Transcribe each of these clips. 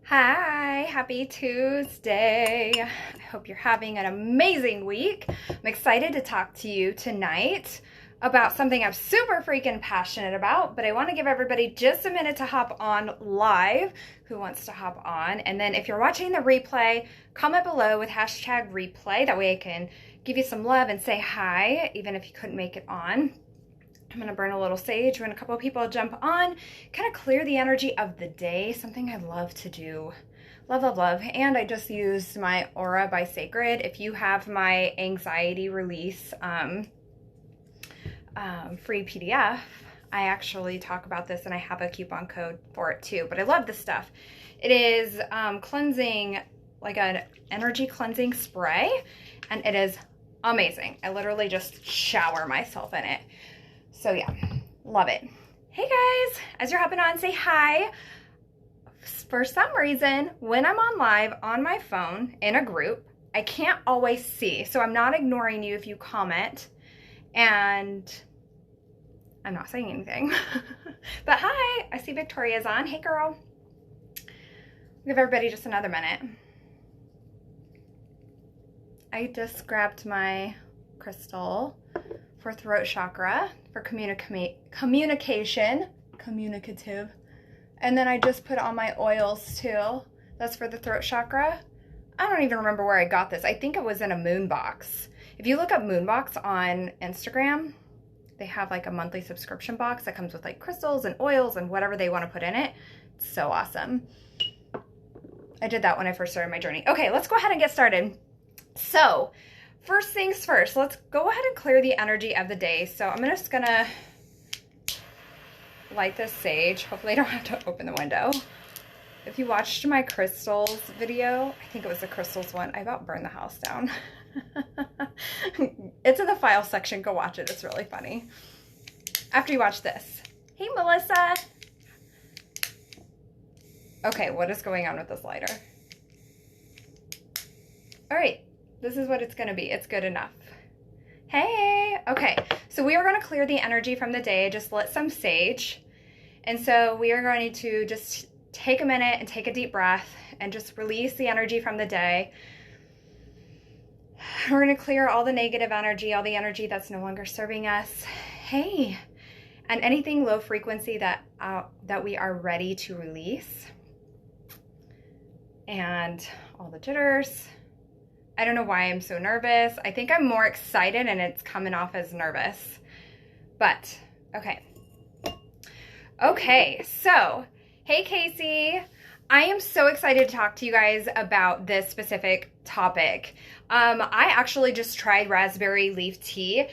Hi, happy Tuesday. I hope you're having an amazing week. I'm excited to talk to you tonight about something I'm super freaking passionate about, but I want to give everybody just a minute to hop on live who wants to hop on. And then if you're watching the replay, comment below with hashtag replay. That way I can give you some love and say hi, even if you couldn't make it on. I'm going to burn a little sage when a couple of people jump on, kind of clear the energy of the day, something I love to do. Love, love, love. And I just used my Aura by Sacred. If you have my anxiety release free PDF, I actually talk about this and I have a coupon code for it too. But I love this stuff. It is cleansing, like an energy cleansing spray, and it is amazing. I literally just shower myself in it. So yeah, love it. Hey guys, as you're hopping on, say hi. For some reason, when I'm on live on my phone in a group, I can't always see. So I'm not ignoring you if you comment, and I'm not saying anything. But hi, I see Victoria's on. Hey girl. Give everybody just another minute. I just grabbed my crystal for throat chakra, for communication, communicative. And then I just put on my oils too. That's for the throat chakra. I don't even remember where I got this. I think it was in a moon box. If you look up moon box on Instagram, they have like a monthly subscription box that comes with like crystals and oils and whatever they want to put in it. It's so awesome. I did that when I first started my journey. Okay, let's go ahead and get started. So, first things first, let's go ahead and clear the energy of the day. So I'm just gonna light this sage. Hopefully I don't have to open the window. If you watched my crystals video, I think it was the crystals one, I about burned the house down. It's in the file section, go watch it, it's really funny. After you watch this. Hey Melissa. Okay, what is going on with this lighter? All right. This is what it's going to be. It's good enough. Hey. Okay. So we are going to clear the energy from the day. Just lit some sage. And so we are going to just take a minute and take a deep breath and just release the energy from the day. We're going to clear all the negative energy, all the energy that's no longer serving us. Hey. And anything low frequency that we are ready to release. And all the jitters. I don't know why I'm so nervous. I think I'm more excited and it's coming off as nervous. But, okay. Okay, so, hey Casey. I am so excited to talk to you guys about this specific topic. I actually just tried raspberry leaf tea,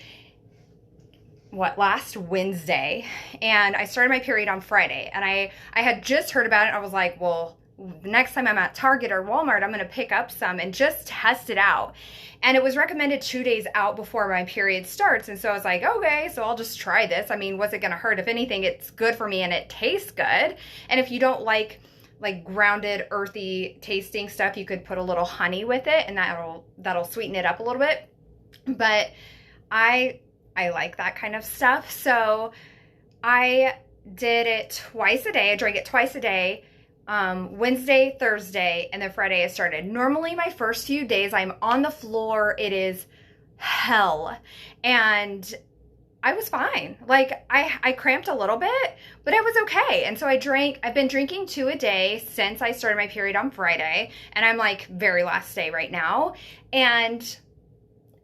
last Wednesday, and I started my period on Friday, and I had just heard about it. I was like, well, the next time I'm at Target or Walmart, I'm going to pick up some and just test it out. And it was recommended 2 days out before my period starts. And so I was like, okay, so I'll just try this. I mean, what's it going to hurt? If anything, it's good for me and it tastes good. And if you don't like grounded, earthy tasting stuff, you could put a little honey with it and that'll sweeten it up a little bit. But I like that kind of stuff. So I did it twice a day. I drank it twice a day. Wednesday, Thursday, and then Friday I started. Normally my first few days I'm on the floor. It is hell. And I was fine. Like I cramped a little bit, but I was okay. And so I've been drinking 2 a day since I started my period on Friday. And I'm like very last day right now. And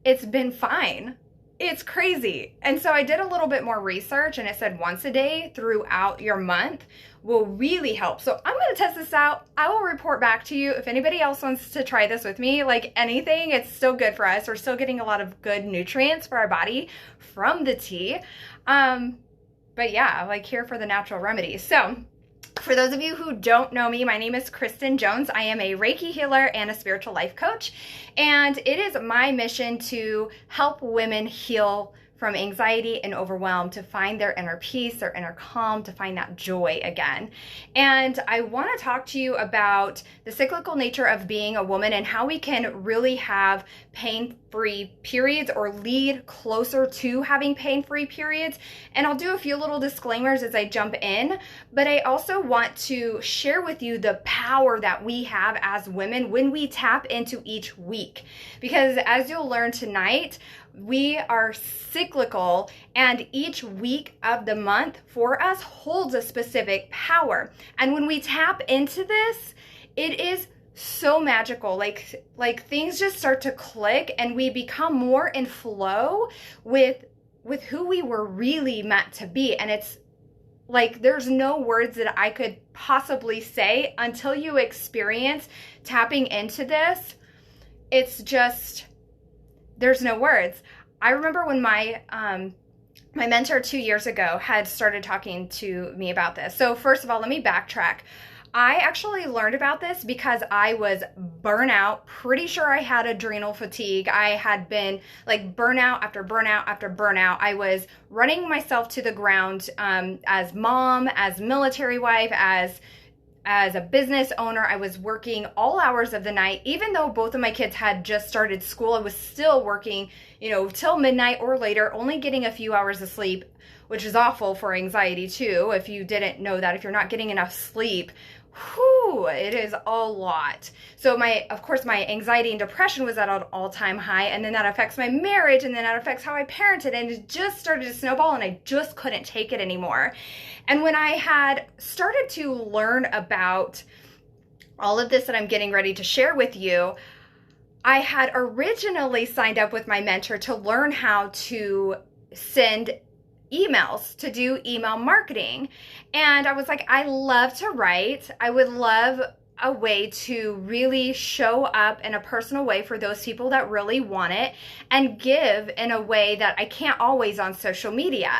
it's been fine. It's crazy. And so I did a little bit more research and it said once a day throughout your month will really help. So I'm going to test this out. I will report back to you if anybody else wants to try this with me. Like anything, it's still good for us. We're still getting a lot of good nutrients for our body from the tea. But yeah, like here for the natural remedies. So for those of you who don't know me, my name is Kristen Jones. I am a Reiki healer and a spiritual life coach. And it is my mission to help women heal from anxiety and overwhelm, to find their inner peace, their inner calm, to find that joy again. And I want to talk to you about the cyclical nature of being a woman and how we can really have pain-free periods or lead closer to having pain-free periods. And I'll do a few little disclaimers as I jump in, but I also want to share with you the power that we have as women when we tap into each week. Because as you'll learn tonight, we are cyclical, and each week of the month for us holds a specific power. And when we tap into this, it is so magical. Like things just start to click, and we become more in flow with who we were really meant to be. And it's like there's no words that I could possibly say until you experience tapping into this. It's just, there's no words. I remember when my mentor 2 years ago had started talking to me about this. So first of all, let me backtrack. I actually learned about this because I was burnout. Pretty sure I had adrenal fatigue. I had been like burnout after burnout after burnout. I was running myself to the ground as mom, as military wife, as a business owner. I was working all hours of the night. Even though both of my kids had just started school, I was still working, till midnight or later, only getting a few hours of sleep, which is awful for anxiety too. If you didn't know that, if you're not getting enough sleep, it is a lot. So of course, my anxiety and depression was at an all-time high, and then that affects my marriage, and then that affects how I parented, and it just started to snowball, and I just couldn't take it anymore. And when I had started to learn about all of this that I'm getting ready to share with you, I had originally signed up with my mentor to learn how to send emails, to do email marketing. And I was like, I love to write. I would love a way to really show up in a personal way for those people that really want it, and give in a way that I can't always on social media.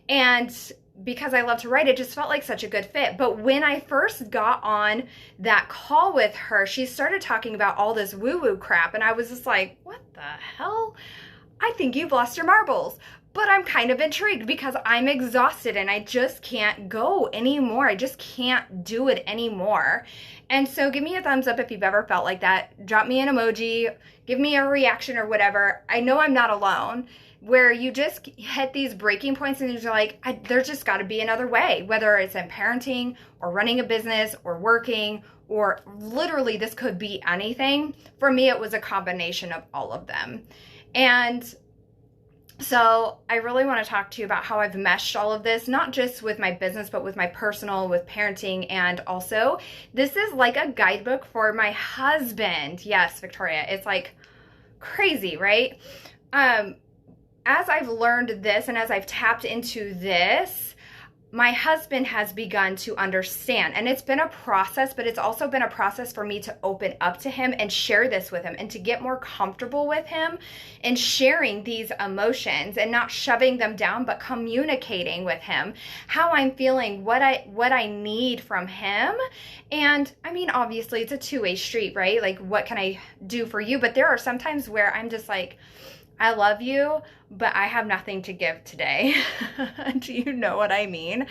And because I love to write, it just felt like such a good fit. But when I first got on that call with her, she started talking about all this woo-woo crap. And I was just like, what the hell? I think you've lost your marbles. But I'm kind of intrigued because I'm exhausted and I just can't go anymore. I just can't do it anymore. And so give me a thumbs up if you've ever felt like that. Drop me an emoji, give me a reaction or whatever. I know I'm not alone, where you just hit these breaking points and you're like, there's just got to be another way, whether it's in parenting or running a business or working, or literally this could be anything. For me, it was a combination of all of them. And so I really want to talk to you about how I've meshed all of this, not just with my business, but with my personal, with parenting. And also, this is like a guidebook for my husband. Yes, Victoria, it's like crazy, right? As I've learned this and as I've tapped into this, my husband has begun to understand. And it's been a process, but it's also been a process for me to open up to him and share this with him, and to get more comfortable with him and sharing these emotions and not shoving them down, but communicating with him how I'm feeling, what I need from him. And I mean, obviously it's a two-way street, right? Like, what can I do for you? But there are some times where I'm just like, I love you, but I have nothing to give today. Do you know what I mean?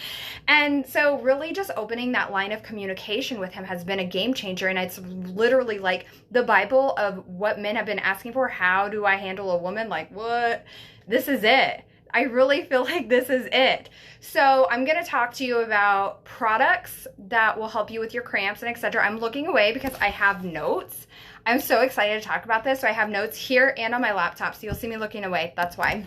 And so really just opening that line of communication with him has been a game changer. And it's literally like the Bible of what men have been asking for. How do I handle a woman? Like, what? This is it. I really feel like this is it. So I'm going to talk to you about products that will help you with your cramps and etc. I'm looking away because I have notes. I'm so excited to talk about this. So I have notes here and on my laptop. So you'll see me looking away. That's why.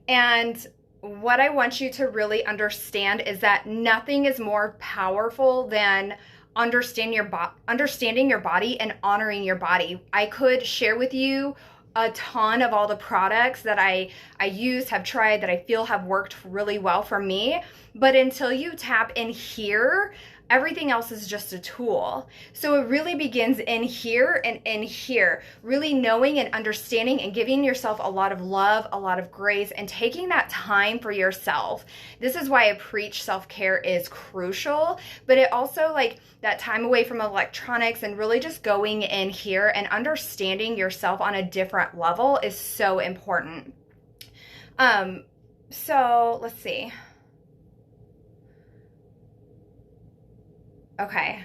And what I want you to really understand is that nothing is more powerful than understanding your body and honoring your body. I could share with you a ton of all the products that I use, have tried, that I feel have worked really well for me. But until you tap in here, everything else is just a tool. So it really begins in here and in here, really knowing and understanding and giving yourself a lot of love, a lot of grace, and taking that time for yourself. This is why I preach self-care is crucial, but it also, like, that time away from electronics and really just going in here and understanding yourself on a different level is so important. So let's see. Okay.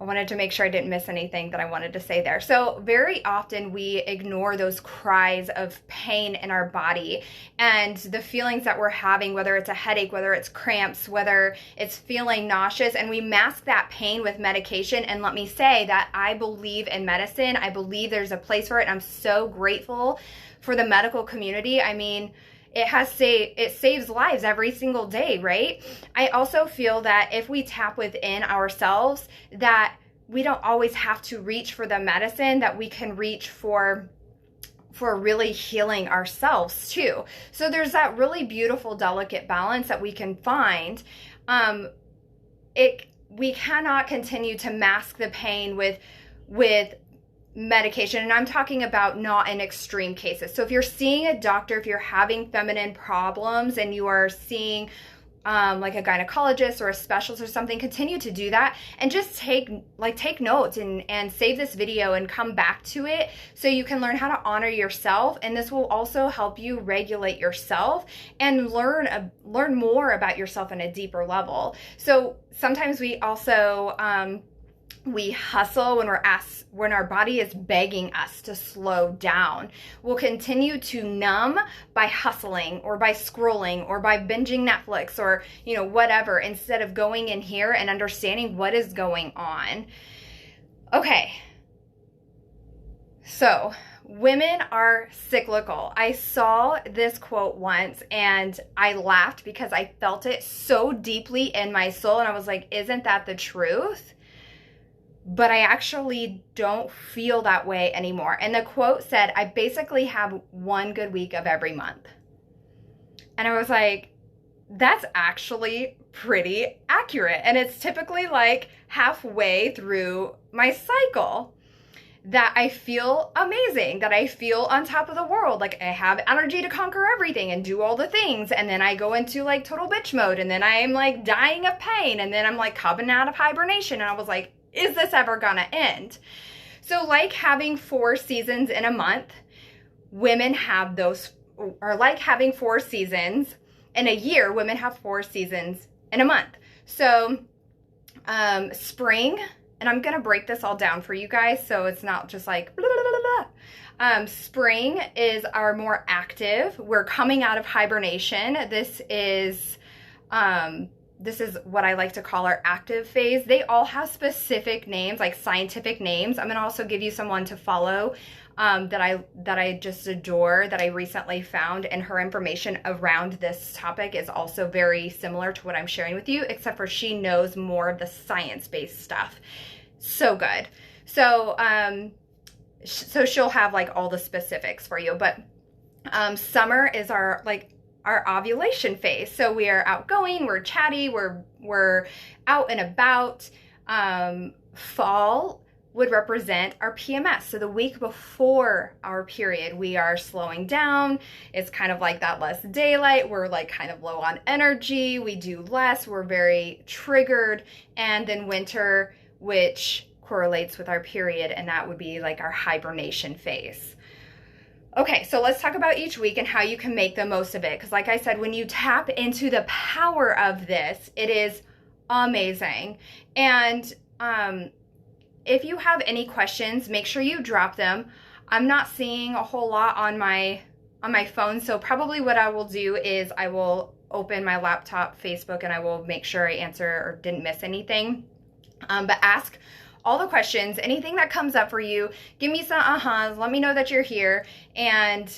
I wanted to make sure I didn't miss anything that I wanted to say there. So very often we ignore those cries of pain in our body and the feelings that we're having, whether it's a headache, whether it's cramps, whether it's feeling nauseous, and we mask that pain with medication. And let me say that I believe in medicine. I believe there's a place for it. And I'm so grateful for the medical community. I mean, it saves lives every single day, right? I also feel that if we tap within ourselves, that we don't always have to reach for the medicine, that we can reach for really healing ourselves too. So there's that really beautiful, delicate balance that we can find. We cannot continue to mask the pain with medication, and I'm talking about not in extreme cases. So if you're seeing a doctor, if you're having feminine problems and you are seeing like a gynecologist or a specialist or something, continue to do that and just take notes and save this video and come back to it so you can learn how to honor yourself. And this will also help you regulate yourself and learn more about yourself on a deeper level. So sometimes we also we hustle when our body is begging us to slow down. We'll continue to numb by hustling or by scrolling or by binging Netflix or, whatever, instead of going in here and understanding what is going on. Okay. So, women are cyclical. I saw this quote once and I laughed because I felt it so deeply in my soul, and I was like, isn't that the truth? But I actually don't feel that way anymore. And the quote said, I basically have one good week of every month. And I was like, that's actually pretty accurate. And it's typically like halfway through my cycle that I feel amazing, that I feel on top of the world. Like I have energy to conquer everything and do all the things. And then I go into like total bitch mode. And then I am like dying of pain. And then I'm like coming out of hibernation. And I was like, is this ever gonna end? So like having 4 seasons in a month, women have those, or like having 4 seasons in a year, women have 4 seasons in a month. So spring, and I'm gonna break this all down for you guys so it's not just like blah, blah, blah, blah. Spring is our more active. We're coming out of hibernation. This is what I like to call our active phase. They all have specific names, like scientific names. I'm gonna also give you someone to follow that I just adore, that I recently found, and her information around this topic is also very similar to what I'm sharing with you, except for she knows more of the science-based stuff. So good. So she'll have like all the specifics for you. But summer is our ovulation phase. So we are outgoing, we're chatty, we're out and about. Fall would represent our PMS. So the week before our period, we are slowing down. It's kind of like that less daylight. We're like kind of low on energy. We do less. We're very triggered. And then winter, which correlates with our period, and that would be like our hibernation phase. Okay, so let's talk about each week and how you can make the most of it. Because like I said, when you tap into the power of this, it is amazing. And if you have any questions, make sure you drop them. I'm not seeing a whole lot on my phone, so probably what I will do is I will open my laptop, Facebook, and I will make sure I answer or didn't miss anything. But ask all the questions, anything that comes up for you. Give me some ahas, let me know that you're here, and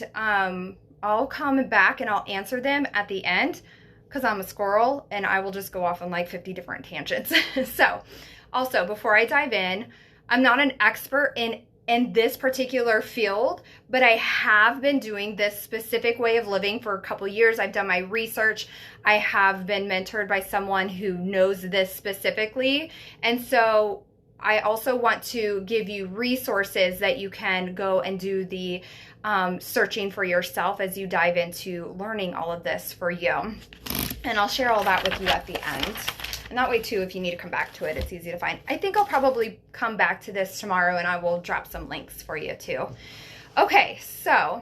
I'll come back and I'll answer them at the end, because I'm a squirrel and I will just go off on like 50 different tangents. So also, before I dive in, I'm not an expert in this particular field, but I have been doing this specific way of living for a couple years. I've done my research. I have been mentored by someone who knows this specifically. And so I also want to give you resources that you can go and do the searching for yourself as you dive into learning all of this for you. And I'll share all that with you at the end. And that way too, if you need to come back to it, it's easy to find. I think I'll probably come back to this tomorrow and I will drop some links for you too. Okay, so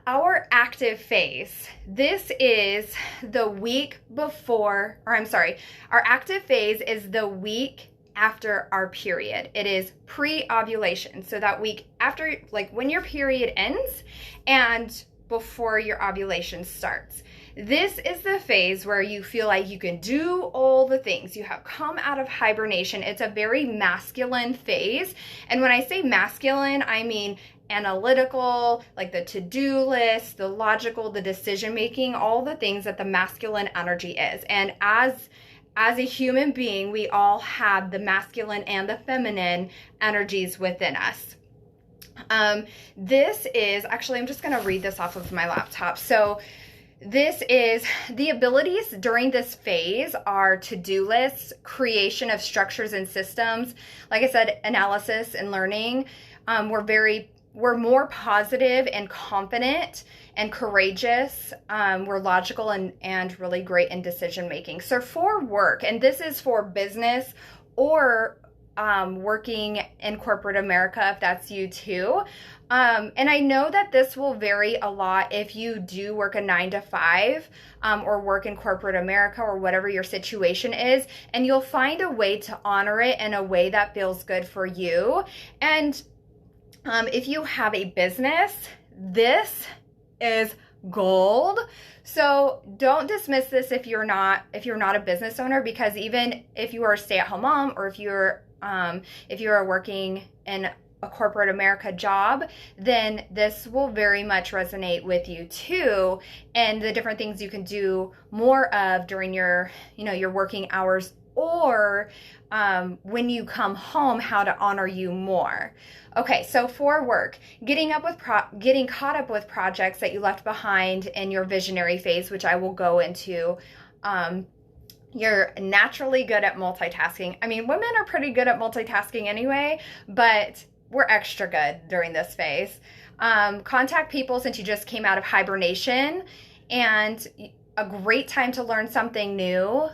our active phase, this is the week before, or I'm sorry, our active phase is the week after our period. It is pre-ovulation. So that week after, like when your period ends and before your ovulation starts. This is the phase where you feel like you can do all the things. You have come out of hibernation. It's a very masculine phase. And when I say masculine, I mean analytical, like the to-do list, the logical, the decision-making, all the things that the masculine energy is. And as a human being, we all have the masculine and the feminine energies within us. This is, actually, I'm just going to read this off of my laptop. So this is, the abilities during this phase are to-do lists, creation of structures and systems. Like I said, analysis and learning. We're more positive and confident and courageous. We're logical and really great in decision making. So for work, and this is for business or working in corporate America, if that's you too. And I know that this will vary a lot if you do work a 9-to-5 or work in corporate America or whatever your situation is, and you'll find a way to honor it in a way that feels good for you. And if you have a business, this is gold. So don't dismiss this if you're not a business owner, because even if you are a stay-at-home mom, or if you are working in a corporate America job, then this will very much resonate with you too, and the different things you can do more of during your working hours, or when you come home, how to honor you more. Okay, so for work, getting caught up with projects that you left behind in your visionary phase, which I will go into. You're naturally good at multitasking. I mean, women are pretty good at multitasking anyway, but we're extra good during this phase. Contact people since you just came out of hibernation, and a great time to learn something new.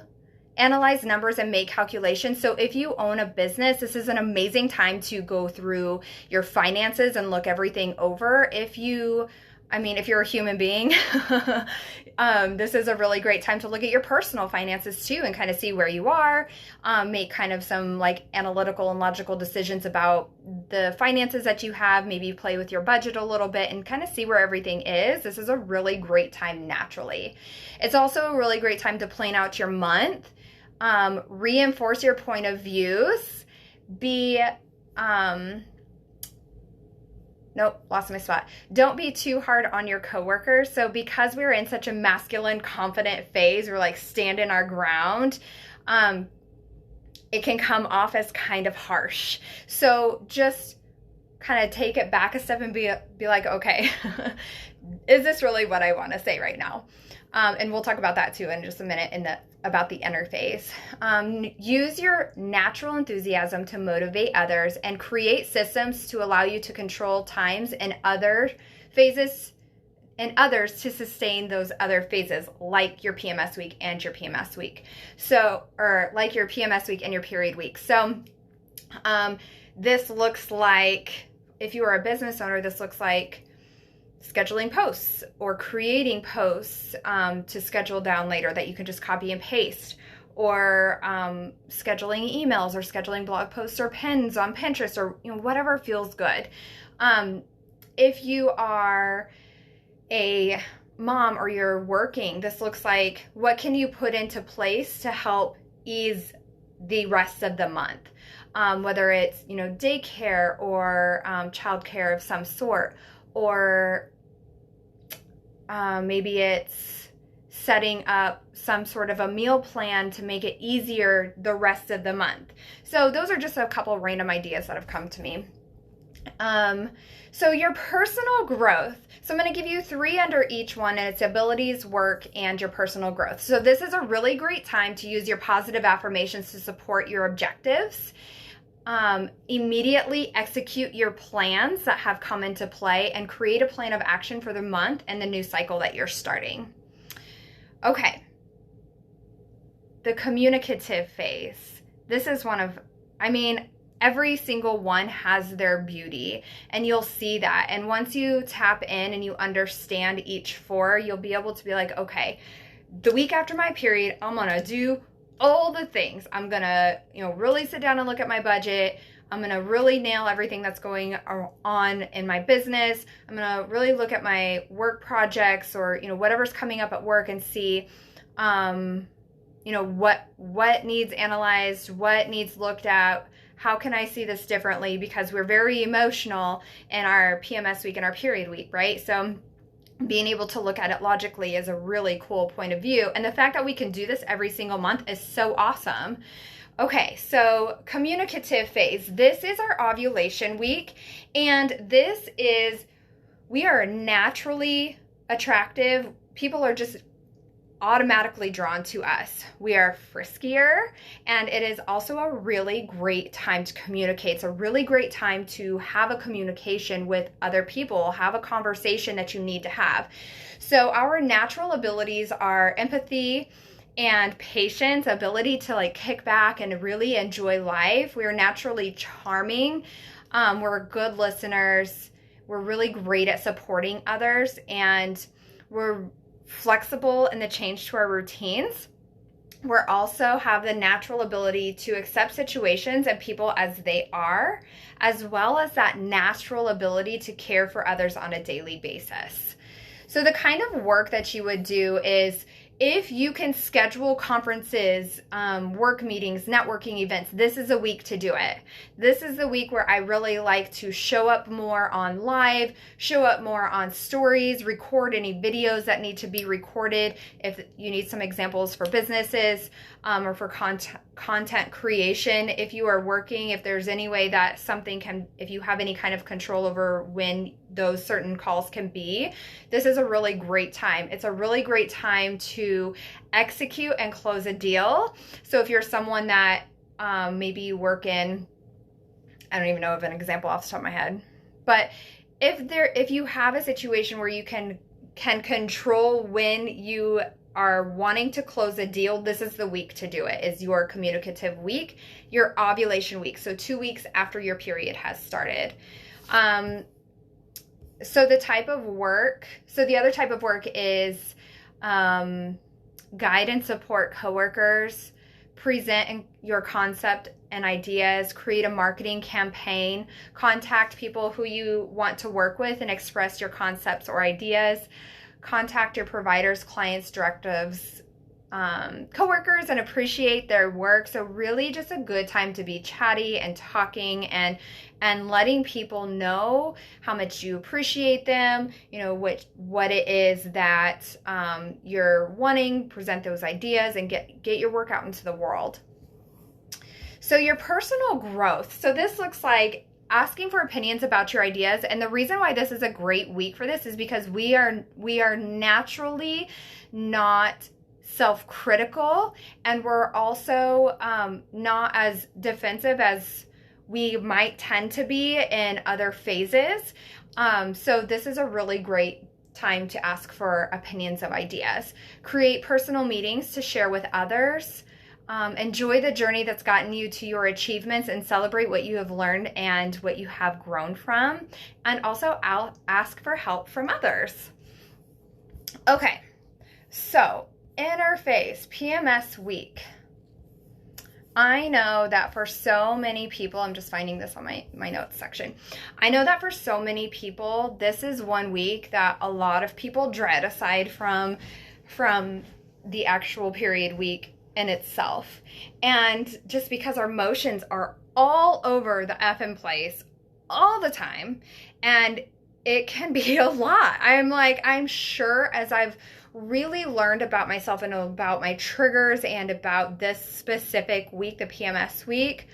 Analyze numbers and make calculations. So if you own a business, this is an amazing time to go through your finances and look everything over. If you're a human being, this is a really great time to look at your personal finances too, and kind of see where you are, make kind of some like analytical and logical decisions about the finances that you have, maybe play with your budget a little bit and kind of see where everything is. This is a really great time naturally. It's also a really great time to plan out your month, reinforce your point of views, Nope, lost my spot. Don't be too hard on your coworkers. So because we're in such a masculine, confident phase, we're like stand in our ground, it can come off as kind of harsh. So just kind of take it back a step and be like, okay, is this really what I want to say right now? And we'll talk about that too in just a minute about the inner phase. Use your natural enthusiasm to motivate others and create systems to allow you to control times and other phases and others to sustain those other phases, like your PMS week and your PMS week. Or like your PMS week and your period week. So this looks like, if you are a business owner, this looks like scheduling posts or creating posts to schedule down later that you can just copy and paste, or scheduling emails, or scheduling blog posts or pins on Pinterest, or whatever feels good. If you are a mom or you're working, this looks like, what can you put into place to help ease the rest of the month? Whether it's daycare or childcare of some sort, or maybe it's setting up some sort of a meal plan to make it easier the rest of the month. So those are just a couple random ideas that have come to me. So your personal growth. So I'm going to give you 3 under each one, and it's abilities, work, and your personal growth. So this is a really great time to use your positive affirmations to support your objectives. Immediately execute your plans that have come into play and create a plan of action for the month and the new cycle that you're starting. Okay. The communicative phase. This is every single one has their beauty, and you'll see that. And once you tap in and you understand each 4, you'll be able to be like, okay, the week after my period, I'm going to do all the things. I'm gonna, really sit down and look at my budget. I'm gonna really nail everything that's going on in my business. I'm gonna really look at my work projects or, whatever's coming up at work and see, what needs analyzed, what needs looked at. How can I see this differently? Because we're very emotional in our PMS week and our period week, right? So being able to look at it logically is a really cool point of view. And the fact that we can do this every single month is so awesome. Okay, so communicative phase. This is our ovulation week, and we are naturally attractive. People are just automatically drawn to us. We are friskier, and it is also a really great time to communicate. It's a really great time to have a communication with other people, have a conversation that you need to have. So our natural abilities are empathy and patience, ability to kick back and really enjoy life. We are naturally charming. We're good listeners. We're really great at supporting others, and we're flexible in the change to our routines. We also have the natural ability to accept situations and people as they are, as well as that natural ability to care for others on a daily basis. So the kind of work that you would do is, if you can schedule conferences, work meetings, networking events, this is a week to do it. This is the week where I really like to show up more on live, show up more on stories, record any videos that need to be recorded. If you need some examples for businesses or for content creation, if you are working, if there's any way that if you have any kind of control over when those certain calls can be, this is a really great time. It's a really great time to execute and close a deal. So if you're someone that maybe you work in, I don't even know of an example off the top of my head, but if you have a situation where you can control when you are wanting to close a deal, this is the week to do it, is your communicative week, your ovulation week. So 2 weeks after your period has started. So the other type of work is guide and support coworkers, present your concept and ideas, create a marketing campaign, contact people who you want to work with and express your concepts or ideas, contact your providers, clients, directives, coworkers, and appreciate their work. So really just a good time to be chatty and talking and letting people know how much you appreciate them, what it is that you're wanting, present those ideas, and get your work out into the world. So your personal growth. So this looks like asking for opinions about your ideas. And the reason why this is a great week for this is because we are naturally not self-critical, and we're also not as defensive as we might tend to be in other phases. So this is a really great time to ask for opinions of ideas. Create personal meetings to share with others. Enjoy the journey that's gotten you to your achievements and celebrate what you have learned and what you have grown from. And also ask for help from others. Okay, so interface, PMS week. I know that for so many people, I'm just finding this on my notes section. I know that for so many people, this is one week that a lot of people dread, aside from the actual period week in itself. And just because our emotions are all over the effing place all the time, and it can be a lot. I'm sure as I've really learned about myself and about my triggers and about this specific week, the PMS week,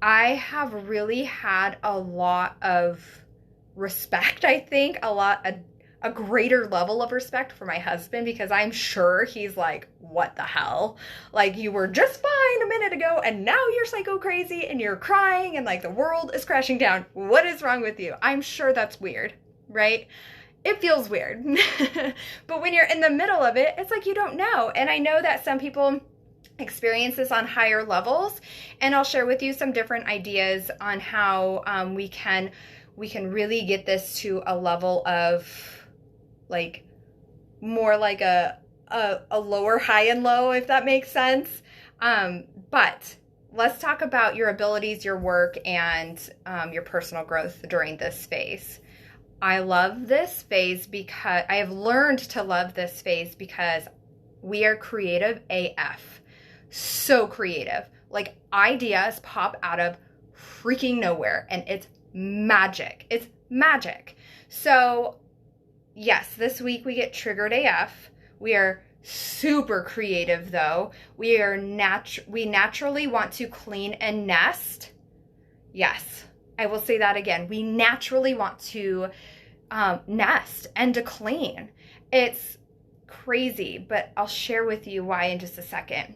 I have really had a lot of respect, I think, a greater level of respect for my husband, because I'm sure he's like, what the hell? Like, you were just fine a minute ago and now you're psycho crazy and you're crying and the world is crashing down. What is wrong with you? I'm sure that's weird, right? It feels weird. But when you're in the middle of it, it's like you don't know. And I know that some people experience this on higher levels, and I'll share with you some different ideas on how we can really get this to a level of more like a a lower high and low, if that makes sense. But let's talk about your abilities, your work, and your personal growth during this phase. I love this phase because I have learned to love this phase because we are creative AF. So creative. Like ideas pop out of freaking nowhere and it's magic. It's magic. So yes, this week we get triggered AF. We are super creative though. We naturally want to clean and nest. Yes, I will say that again. We naturally want to nest and to clean. It's crazy, but I'll share with you why in just a second.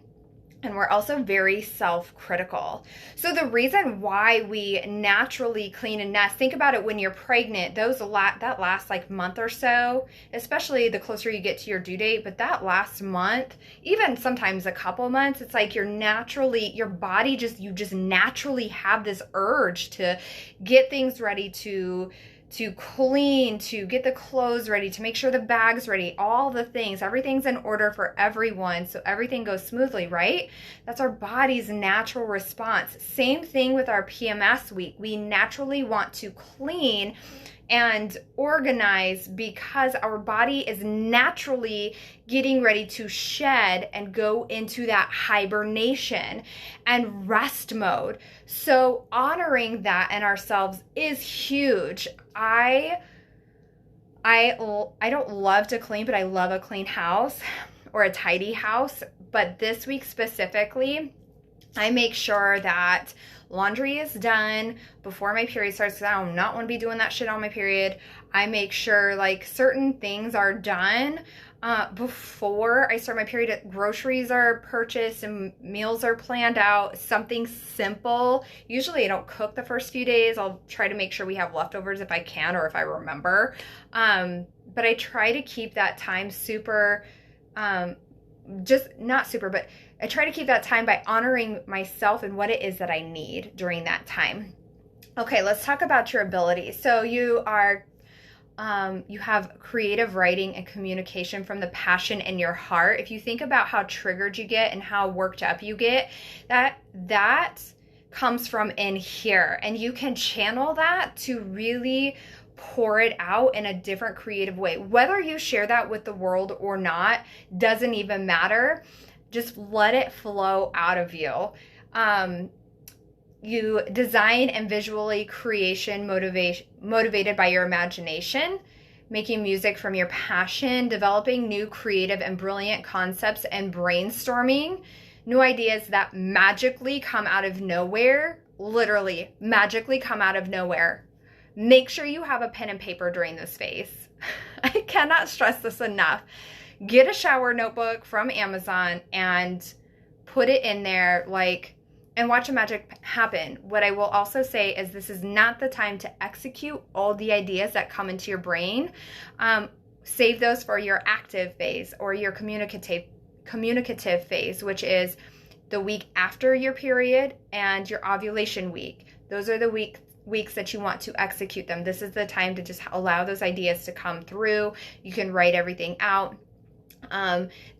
And we're also very self-critical. So the reason why we naturally clean and nest, think about it when you're pregnant, that last like month or so, especially the closer you get to your due date, but that last month, even sometimes a couple months, it's like your body you just naturally have this urge to get things ready, to clean, to get the clothes ready, to make sure the bag's ready, all the things, everything's in order for everyone so everything goes smoothly, right? That's our body's natural response. Same thing with our PMS week. We naturally want to clean and organize because our body is naturally getting ready to shed and go into that hibernation and rest mode. So honoring that in ourselves is huge. I don't love to clean, but I love a clean house or a tidy house. But this week specifically, I make sure that laundry is done before my period starts because I do not want to be doing that shit on my period. I make sure like certain things are done before I start my period. Groceries are purchased and meals are planned out. Something simple. Usually I don't cook the first few days. I'll try to make sure we have leftovers if I can or if I remember. But I try to keep that time super, just not super, but I try to keep that time by honoring myself and what it is that I need during that time. Okay, let's talk about your abilities. So you have creative writing and communication from the passion in your heart. If you think about how triggered you get and how worked up you get, that comes from in here, and you can channel that to really pour it out in a different creative way. Whether you share that with the world or not doesn't even matter. Just let it flow out of you. You design and visually creation motivated by your imagination, making music from your passion, developing new creative and brilliant concepts and brainstorming new ideas that magically come out of nowhere, literally magically come out of nowhere. Make sure you have a pen and paper during this phase. I cannot stress this enough. Get a shower notebook from Amazon and put it in there, and watch the magic happen. What I will also say is this is not the time to execute all the ideas that come into your brain. Save those for your active phase or your communicative phase, which is the week after your period and your ovulation week. Those are the weeks that you want to execute them. This is the time to just allow those ideas to come through. You can write everything out.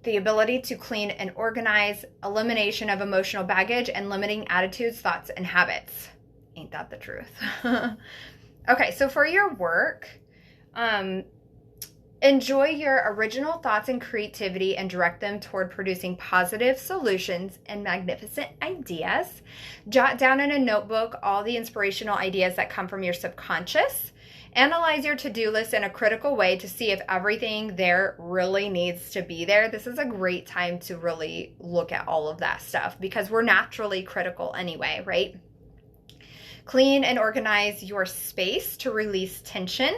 The ability to clean and organize, elimination of emotional baggage, and limiting attitudes, thoughts, and habits. Ain't that the truth? Okay, so for your work, enjoy your original thoughts and creativity and direct them toward producing positive solutions and magnificent ideas. Jot down in a notebook all the inspirational ideas that come from your subconscious. Analyze your to-do list in a critical way to see if everything there really needs to be there. This is a great time to really look at all of that stuff because we're naturally critical anyway, right? Clean and organize your space to release tension.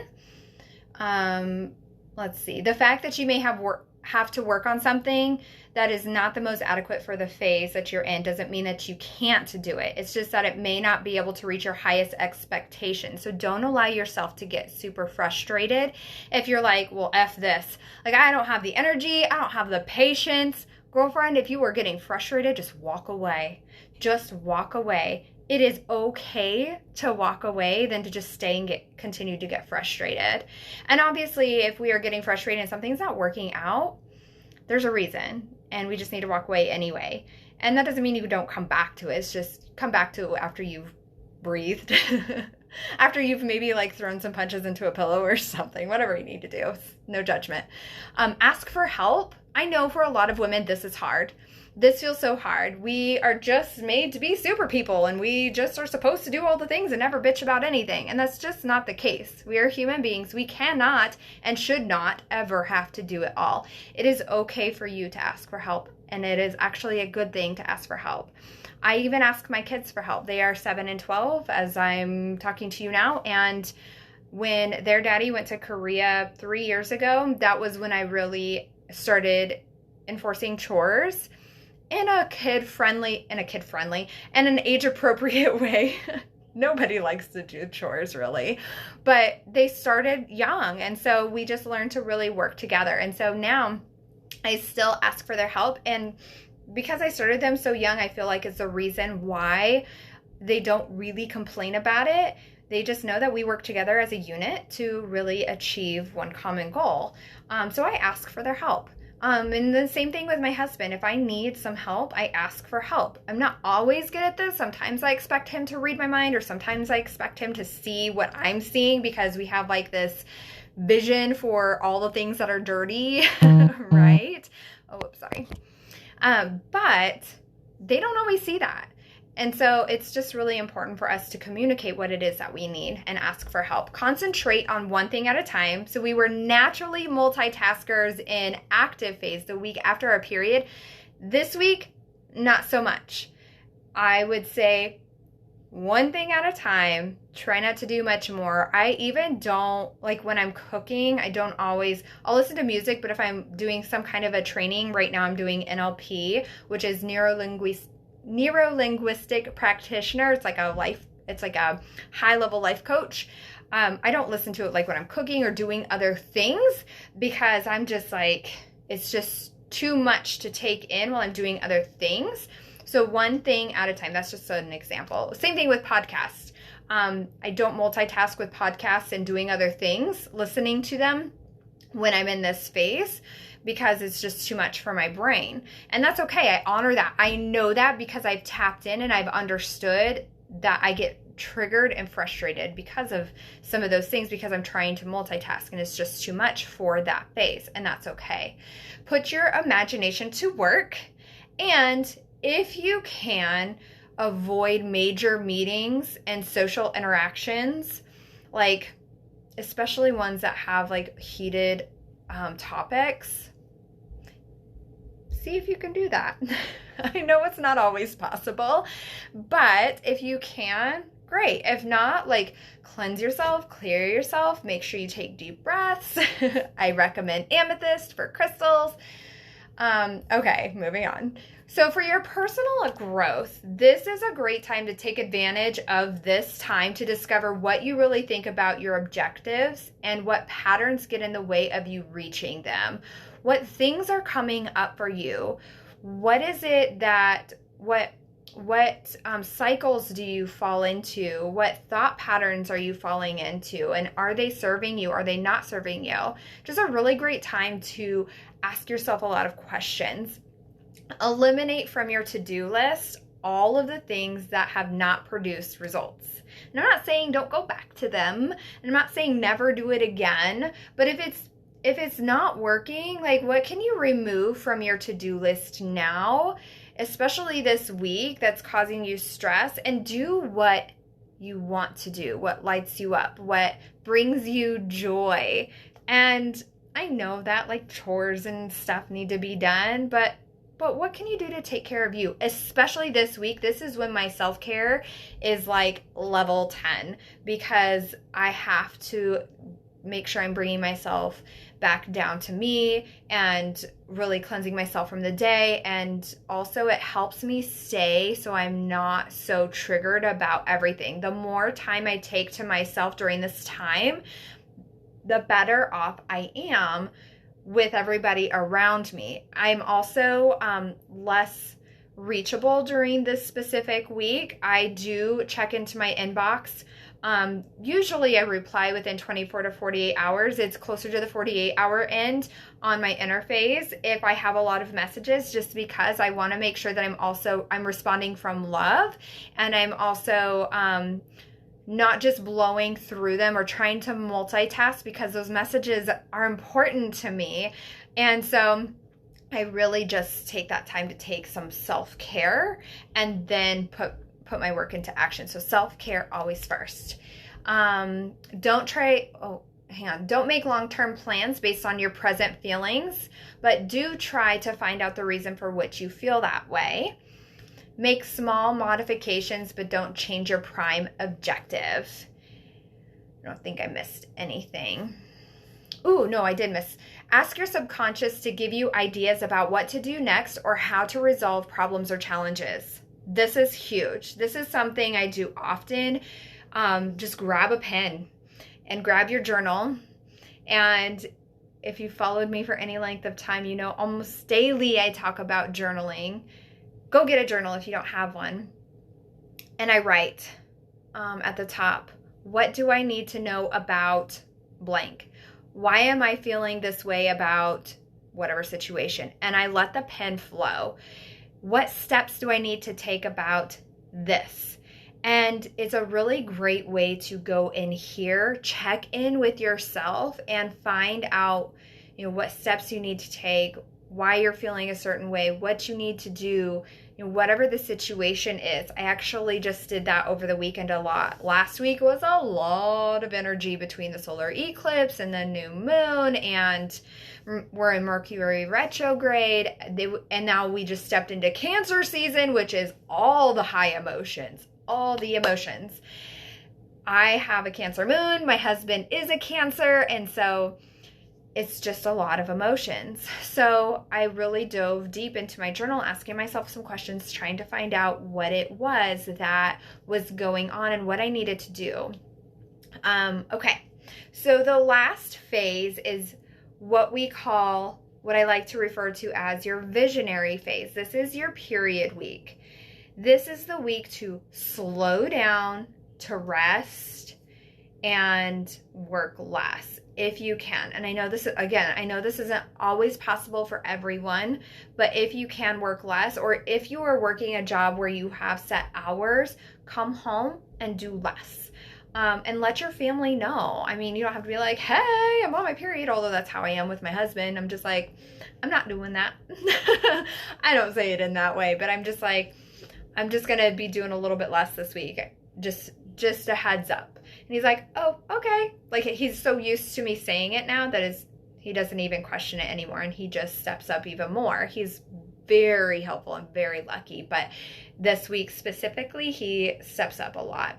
Let's see. The fact that you may have to work on something that is not the most adequate for the phase that you're in doesn't mean that you can't do it. It's just that it may not be able to reach your highest expectations. So don't allow yourself to get super frustrated if you're like, well, F this. I don't have the energy. I don't have the patience. Girlfriend, if you were getting frustrated, just walk away. Just walk away. It is okay to walk away than to just stay and continue to get frustrated. And obviously, if we are getting frustrated and something's not working out, there's a reason, and we just need to walk away anyway. And that doesn't mean you don't come back to it. It's just come back to it after you've breathed, after you've maybe like thrown some punches into a pillow or something, whatever you need to do. No judgment. Ask for help. I know for a lot of women, this is hard. This feels so hard. We are just made to be super people, and we just are supposed to do all the things and never bitch about anything. And that's just not the case. We are human beings. We cannot and should not ever have to do it all. It is okay for you to ask for help, and it is actually a good thing to ask for help. I even ask my kids for help. They are 7 and 12 as I'm talking to you now. And when their daddy went to Korea 3 years ago, that was when I really started enforcing chores in a kid-friendly and an age-appropriate way. Nobody likes to do chores, really. But they started young, and so we just learned to really work together. And so now I still ask for their help, and because I started them so young, I feel like it's the reason why they don't really complain about it. They just know that we work together as a unit to really achieve one common goal. So I ask for their help. And the same thing with my husband. If I need some help, I ask for help. I'm not always good at this. Sometimes I expect him to read my mind, or sometimes I expect him to see what I'm seeing, because we have like this vision for all the things that are dirty, right? Oh, whoops, sorry. But they don't always see that. And so it's just really important for us to communicate what it is that we need and ask for help. Concentrate on one thing at a time. So we were naturally multitaskers in active phase the week after our period. This week, not so much. I would say one thing at a time. Try not to do much more. I even don't, like when I'm cooking, I'll listen to music, but if I'm doing some kind of a training, right now I'm doing NLP, which is neuro-linguistic practitioner. It's like a high-level life coach. I don't listen to it like when I'm cooking or doing other things, because I'm just like, it's just too much to take in while I'm doing other things. So one thing at a time. That's just an example. Same thing with podcasts. I don't multitask with podcasts and doing other things, listening to them when I'm in this phase, because it's just too much for my brain. And that's okay. I honor that. I know that because I've tapped in and I've understood that I get triggered and frustrated because of some of those things, because I'm trying to multitask and it's just too much for that phase. And that's okay. Put your imagination to work, and if you can, avoid major meetings and social interactions, like especially ones that have like heated topics. See if you can do that. I know it's not always possible, but if you can, great. If not, like cleanse yourself, clear yourself, make sure you take deep breaths. I recommend amethyst for crystals. Okay, moving on. So for your personal growth, this is a great time to take advantage of this time to discover what you really think about your objectives and what patterns get in the way of you reaching them. What things are coming up for you? What is it that, what cycles do you fall into? What thought patterns are you falling into? And are they serving you? Are they not serving you? Just a really great time to ask yourself a lot of questions. Eliminate from your to-do list all of the things that have not produced results. And I'm not saying don't go back to them. And I'm not saying never do it again. But if it's not working, like what can you remove from your to-do list now, especially this week, that's causing you stress, and do what you want to do, what lights you up, what brings you joy. And I know that like chores and stuff need to be done, but what can you do to take care of you? Especially this week. This is when my self-care is like level 10, because I have to make sure I'm bringing myself back down to me and really cleansing myself from the day. And also it helps me stay so I'm not so triggered about everything. The more time I take to myself during this time, the better off I am with everybody around me. I'm also less reachable during this specific week. I do check into my inbox Usually I reply within 24 to 48 hours. It's closer to the 48-hour end on my interface if I have a lot of messages, just because I want to make sure that I'm responding from love, and I'm also not just blowing through them or trying to multitask, because those messages are important to me. And so I really just take that time to take some self-care and then put my work into action. So self-care always first. Don't make long-term plans based on your present feelings, but do try to find out the reason for which you feel that way. Make small modifications, but don't change your prime objective. I don't think I missed anything. Ooh, no, I did miss. Ask your subconscious to give you ideas about what to do next or how to resolve problems or challenges. This is huge. This is something I do often. Just grab a pen and grab your journal. And if you followed me for any length of time, you know almost daily I talk about journaling. Go get a journal if you don't have one. And I write at the top, what do I need to know about blank? Why am I feeling this way about whatever situation? And I let the pen flow. What steps do I need to take about this? And it's a really great way to go in here, check in with yourself, and find out, what steps you need to take, why you're feeling a certain way, what you need to do, whatever the situation is. I actually just did that over the weekend a lot. Last week was a lot of energy between the solar eclipse and the new moon, and we're in Mercury retrograde, and now we just stepped into Cancer season, which is all the high emotions, all the emotions. I have a Cancer moon, my husband is a Cancer, and so it's just a lot of emotions. So I really dove deep into my journal, asking myself some questions, trying to find out what it was that was going on and what I needed to do. Okay, so the last phase is what I like to refer to as your visionary phase. This is your period week. This is the week to slow down, to rest, and work less if you can. And I know this isn't always possible for everyone, but if you can work less, or if you are working a job where you have set hours, come home and do less. And let your family know. I mean, you don't have to be like, hey, I'm on my period, although that's how I am with my husband. I'm just like, I'm not doing that. I don't say it in that way, but I'm just like, I'm just going to be doing a little bit less this week. Just a heads up. And he's like, oh, okay. Like, he's so used to me saying it now that he doesn't even question it anymore. And he just steps up even more. He's very helpful and very lucky. But this week specifically, he steps up a lot.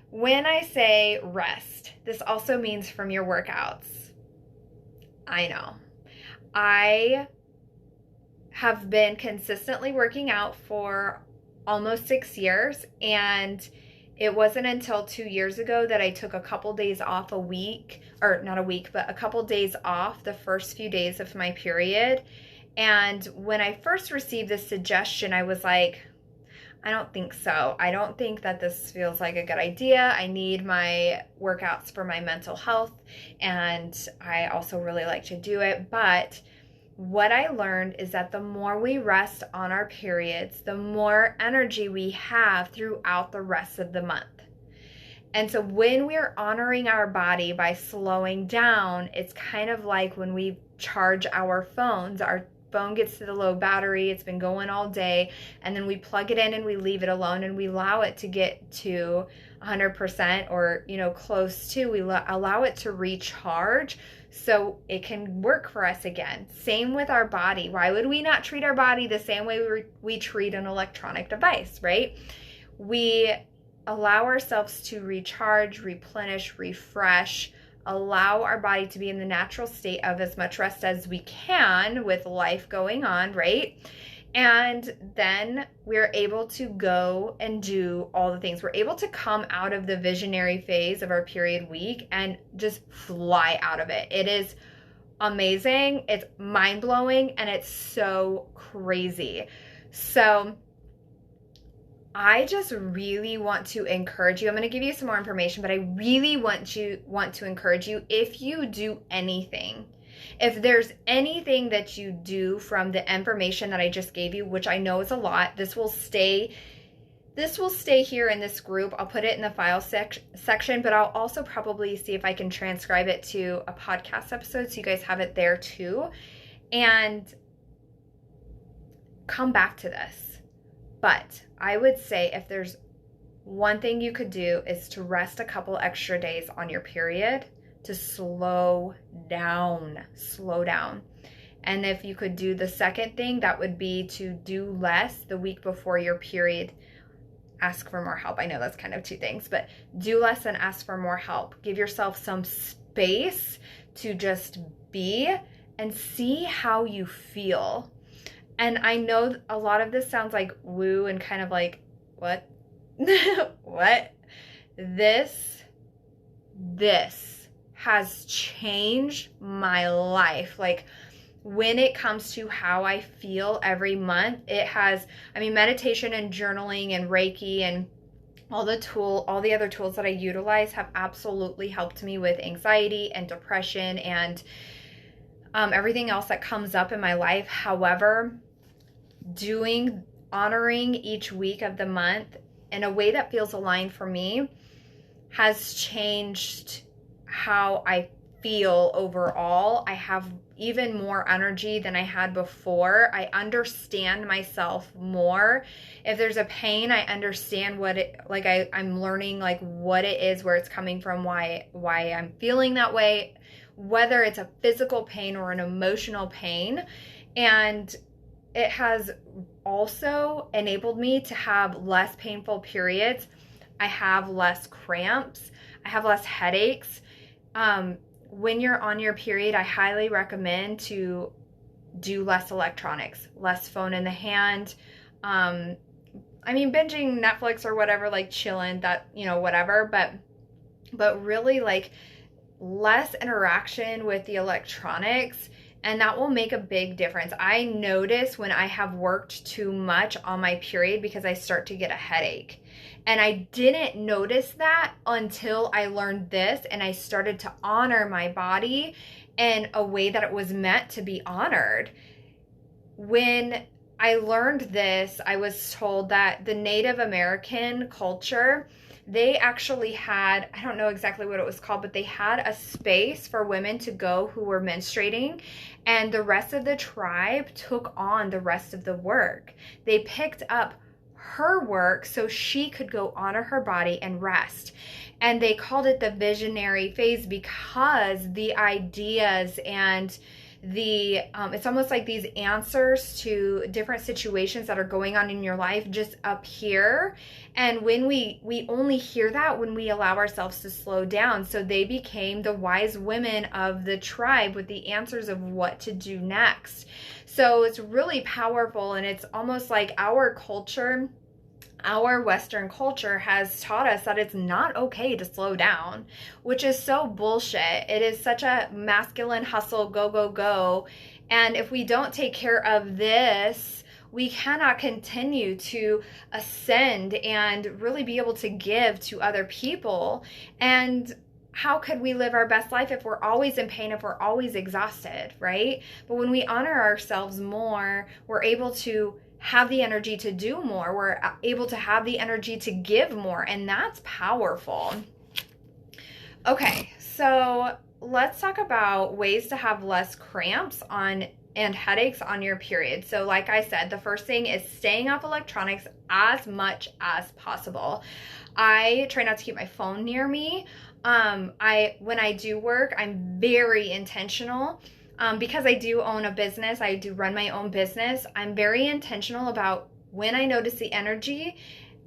When I say rest, this also means from your workouts. I know. I have been consistently working out for almost 6 years, and it wasn't until 2 years ago that I took a couple days off a couple days off the first few days of my period. And when I first received this suggestion, I was like, I don't think so. I don't think that this feels like a good idea. I need my workouts for my mental health, and I also really like to do it. But what I learned is that the more we rest on our periods, the more energy we have throughout the rest of the month. And so when we're honoring our body by slowing down, it's kind of like when we charge our phones. Our phone gets to the low battery, it's been going all day, and then we plug it in and we leave it alone, and we allow it to get to 100% or close to. We allow it to recharge so it can work for us again. Same with our body. Why would we not treat our body the same way we treat an electronic device, right? We allow ourselves to recharge, replenish, refresh, allow our body to be in the natural state of as much rest as we can with life going on, right? And then we're able to go and do all the things. We're able to come out of the visionary phase of our period week and just fly out of it. It is amazing. It's mind-blowing, and it's so crazy. So I just really want to encourage you. I'm going to give you some more information, but I really want to encourage you, if you do anything, if there's anything that you do from the information that I just gave you, which I know is a lot, this will stay here in this group. I'll put it in the file section, but I'll also probably see if I can transcribe it to a podcast episode so you guys have it there too. And come back to this. But I would say if there's one thing you could do is to rest a couple extra days on your period to slow down. And if you could do the second thing, that would be to do less the week before your period. Ask for more help. I know that's kind of two things, but do less and ask for more help. Give yourself some space to just be and see how you feel. And I know a lot of this sounds like woo and kind of like, what? What? This has changed my life. Like, when it comes to how I feel every month, it has, meditation and journaling and Reiki and all the other tools that I utilize have absolutely helped me with anxiety and depression and everything else that comes up in my life. However, honoring each week of the month in a way that feels aligned for me has changed how I feel overall. I have even more energy than I had before. I understand myself more. If there's a pain, I understand what it, like I'm learning like what it is, where it's coming from, why I'm feeling that way, whether it's a physical pain or an emotional pain. And it has also enabled me to have less painful periods. I have less cramps. I have less headaches. When you're on your period, I highly recommend to do less electronics, less phone in the hand. Binging Netflix or whatever, like chilling, that, whatever, but really like less interaction with the electronics. And that will make a big difference. I notice when I have worked too much on my period because I start to get a headache. And I didn't notice that until I learned this and I started to honor my body in a way that it was meant to be honored. When I learned this, I was told that the Native American culture, they actually had, I don't know exactly what it was called, but they had a space for women to go who were menstruating, and the rest of the tribe took on the rest of the work. They picked up her work so she could go honor her body and rest. And they called it the visionary phase because the ideas and it's almost like these answers to different situations that are going on in your life just appear. And when we only hear that when we allow ourselves to slow down. So they became the wise women of the tribe with the answers of what to do next. So it's really powerful, and it's almost like our culture, our Western culture has taught us that it's not okay to slow down, which is so bullshit. It is such a masculine hustle, go, go, go. And if we don't take care of this, we cannot continue to ascend and really be able to give to other people. And how could we live our best life if we're always in pain, if we're always exhausted, right? But when we honor ourselves more, we're able to have the energy to do more. We're able to have the energy to give more, and that's powerful. Okay, so let's talk about ways to have less cramps and headaches on your period. So like I said, the first thing is staying off electronics as much as possible. I try not to keep my phone near me. When I do work, I'm very intentional. Because I do own a business, I do run my own business, I'm very intentional about when I notice the energy,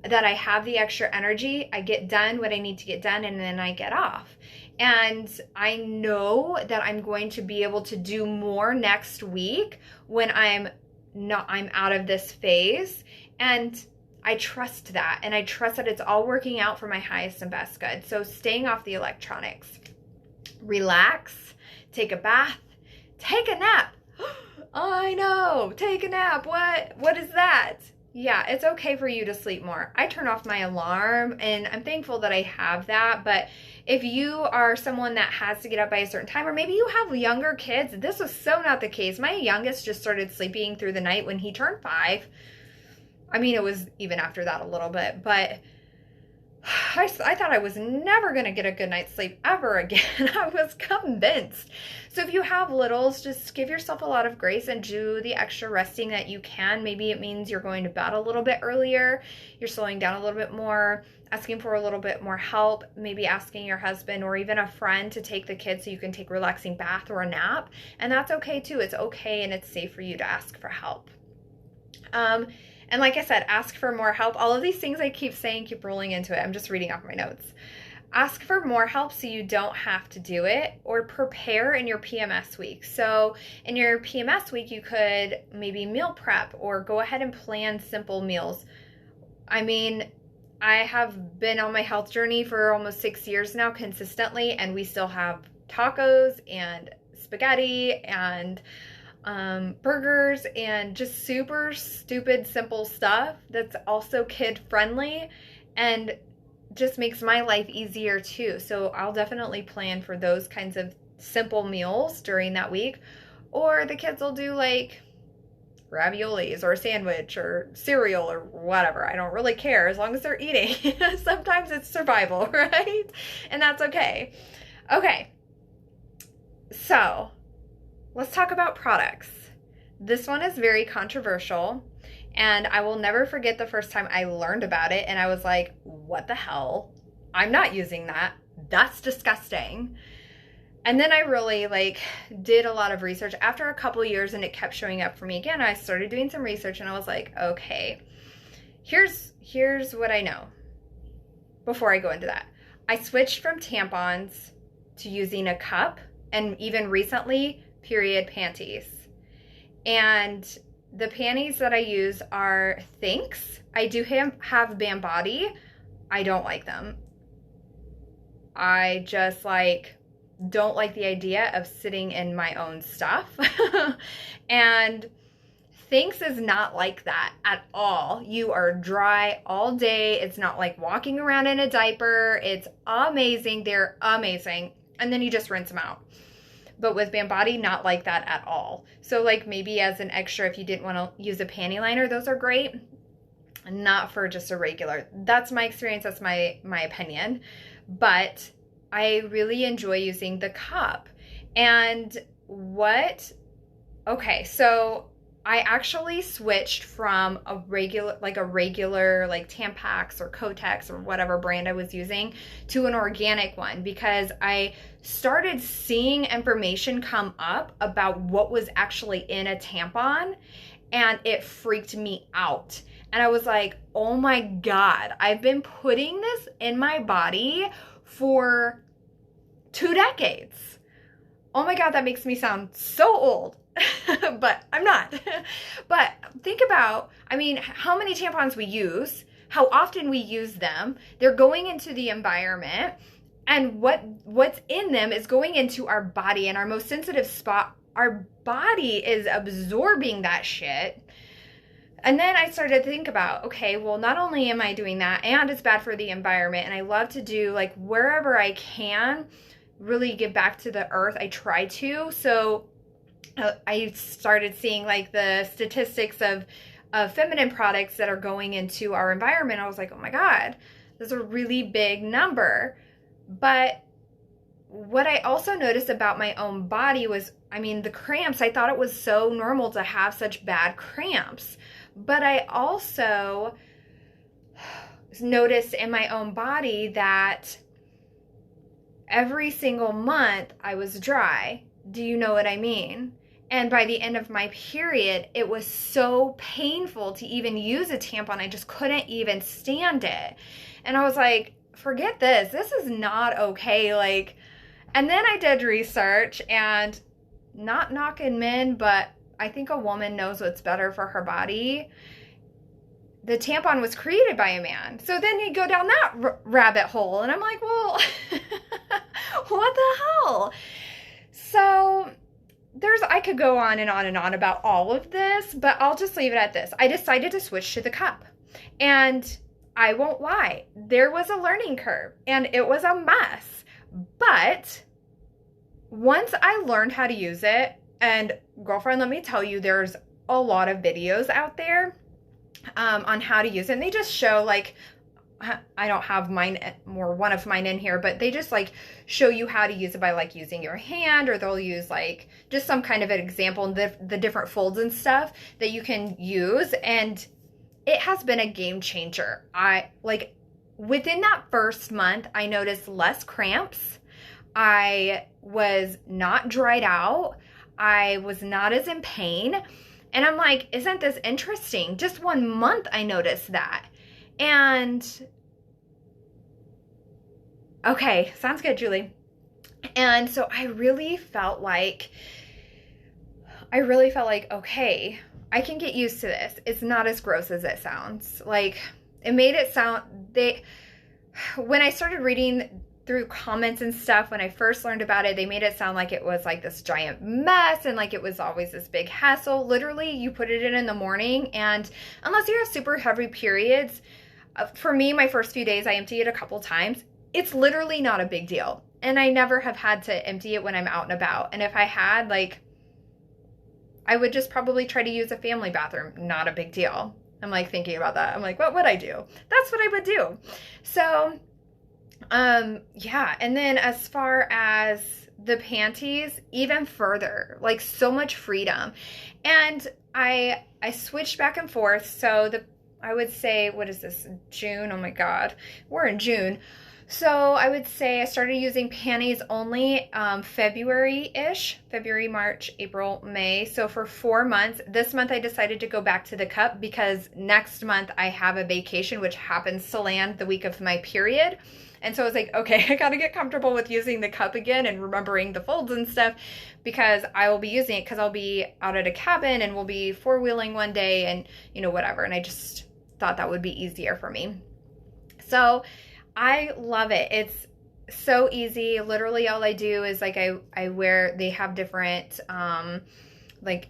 that I have the extra energy, I get done what I need to get done, and then I get off. And I know that I'm going to be able to do more next week when I'm out of this phase. And I trust that. And I trust that it's all working out for my highest and best good. So staying off the electronics. Relax, take a bath, take a nap. I know, take a nap. What is that? Yeah, it's okay for you to sleep more. I turn off my alarm and I'm thankful that I have that. But if you are someone that has to get up by a certain time, or maybe you have younger kids, this was so not the case. My youngest just started sleeping through the night when he turned 5. I mean, it was even after that a little bit, but I thought I was never going to get a good night's sleep ever again. I was convinced. So if you have littles, just give yourself a lot of grace and do the extra resting that you can. Maybe it means you're going to bed a little bit earlier, you're slowing down a little bit more, asking for a little bit more help, maybe asking your husband or even a friend to take the kids so you can take a relaxing bath or a nap. And that's okay too. It's okay and it's safe for you to ask for help. And like I said, ask for more help. All of these things I keep saying, keep rolling into it. I'm just reading off my notes. Ask for more help so you don't have to do it, or prepare in your PMS week. So in your PMS week, you could maybe meal prep or go ahead and plan simple meals. I mean, I have been on my health journey for almost 6 years now consistently, and we still have tacos and spaghetti and burgers and just super stupid simple stuff that's also kid friendly and just makes my life easier too. So I'll definitely plan for those kinds of simple meals during that week. Or the kids will do like raviolis or a sandwich or cereal or whatever. I don't really care as long as they're eating. Sometimes it's survival, right? And that's okay. Okay. So let's talk about products. This one is very controversial, and I will never forget the first time I learned about it, and I was like, what the hell? I'm not using that. That's disgusting. And then I really did a lot of research. After a couple years and it kept showing up for me again, I started doing some research and I was like, okay, here's what I know. Before I go into that, I switched from tampons to using a cup, and even recently, period panties. And the panties that I use are Thinx. I do have Band Body. I don't like them. I just don't like the idea of sitting in my own stuff. And Thinx is not like that at all. You are dry all day. It's not like walking around in a diaper. It's amazing. They're amazing. And then you just rinse them out. But with Band Body, not like that at all. So maybe as an extra, if you didn't want to use a panty liner, those are great. Not for just a regular. That's my experience. That's my opinion. But I really enjoy using the cup. And okay, so I actually switched from a regular Tampax or Kotex or whatever brand I was using to an organic one, because I started seeing information come up about what was actually in a tampon, and it freaked me out. And I was like, oh my God, I've been putting this in my body for 2 decades. Oh my God, that makes me sound so old. But I'm not. But think about, how many tampons we use, how often we use them. They're going into the environment, and what's in them is going into our body, and our most sensitive spot, our body is absorbing that shit. And then I started to think about, okay, well, not only am I doing that, and it's bad for the environment, and I love to do wherever I can really give back to the earth, I try to. So I started seeing the statistics of feminine products that are going into our environment. I was like, oh my God, that's a really big number. But what I also noticed about my own body was, the cramps. I thought it was so normal to have such bad cramps. But I also noticed in my own body that every single month I was dry. Do you know what I mean? And by the end of my period, it was so painful to even use a tampon. I just couldn't even stand it. And I was like, forget this. This is not okay. And then I did research, and not knocking men, but I think a woman knows what's better for her body. The tampon was created by a man. So then you go down that rabbit hole. And I'm like, well, what the hell? So I could go on and on and on about all of this, but I'll just leave it at this. I decided to switch to the cup. And I won't lie, there was a learning curve and it was a mess. But once I learned how to use it, and girlfriend, let me tell you, there's a lot of videos out there on how to use it. And they just show, like, I don't have mine or one of mine in here, but they just like show you how to use it by like using your hand, or they'll use like just some kind of an example and the different folds and stuff that you can use. And it has been a game changer. I like within that first month, I noticed less cramps. I was not dried out. I was not as in pain. And I'm like, isn't this interesting? Just 1 month I noticed that. And okay, sounds good, Julie. And so I really felt like, okay, I can get used to this. It's not as gross as it sounds. Like, it made it sound, when I started reading through comments and stuff, when I first learned about it, they made it sound like it was like this giant mess and like it was always this big hassle. Literally, you put it in the morning, and unless you have super heavy periods, for me, my first few days, I empty it a couple times. It's literally not a big deal. And I never have had to empty it when I'm out and about. And if I had, like, I would just probably try to use a family bathroom. Not a big deal. I'm like thinking about that. I'm like, what would I do? That's what I would do. So, yeah. And then as far as the panties, even further, like so much freedom. And I switched back and forth. So I would say, what is this, June? Oh my God, we're in June. So I would say I started using panties only February-ish, February, March, April, May. So for 4 months. This month I decided to go back to the cup because next month I have a vacation, which happens to land the week of my period. And so I was like, okay, I got to get comfortable with using the cup again and remembering the folds and stuff, because I will be using it because I'll be out at a cabin and we'll be four-wheeling one day and, you know, whatever. And I just thought that would be easier for me. So I love it. It's so easy. Literally all I do is like I wear, they have different like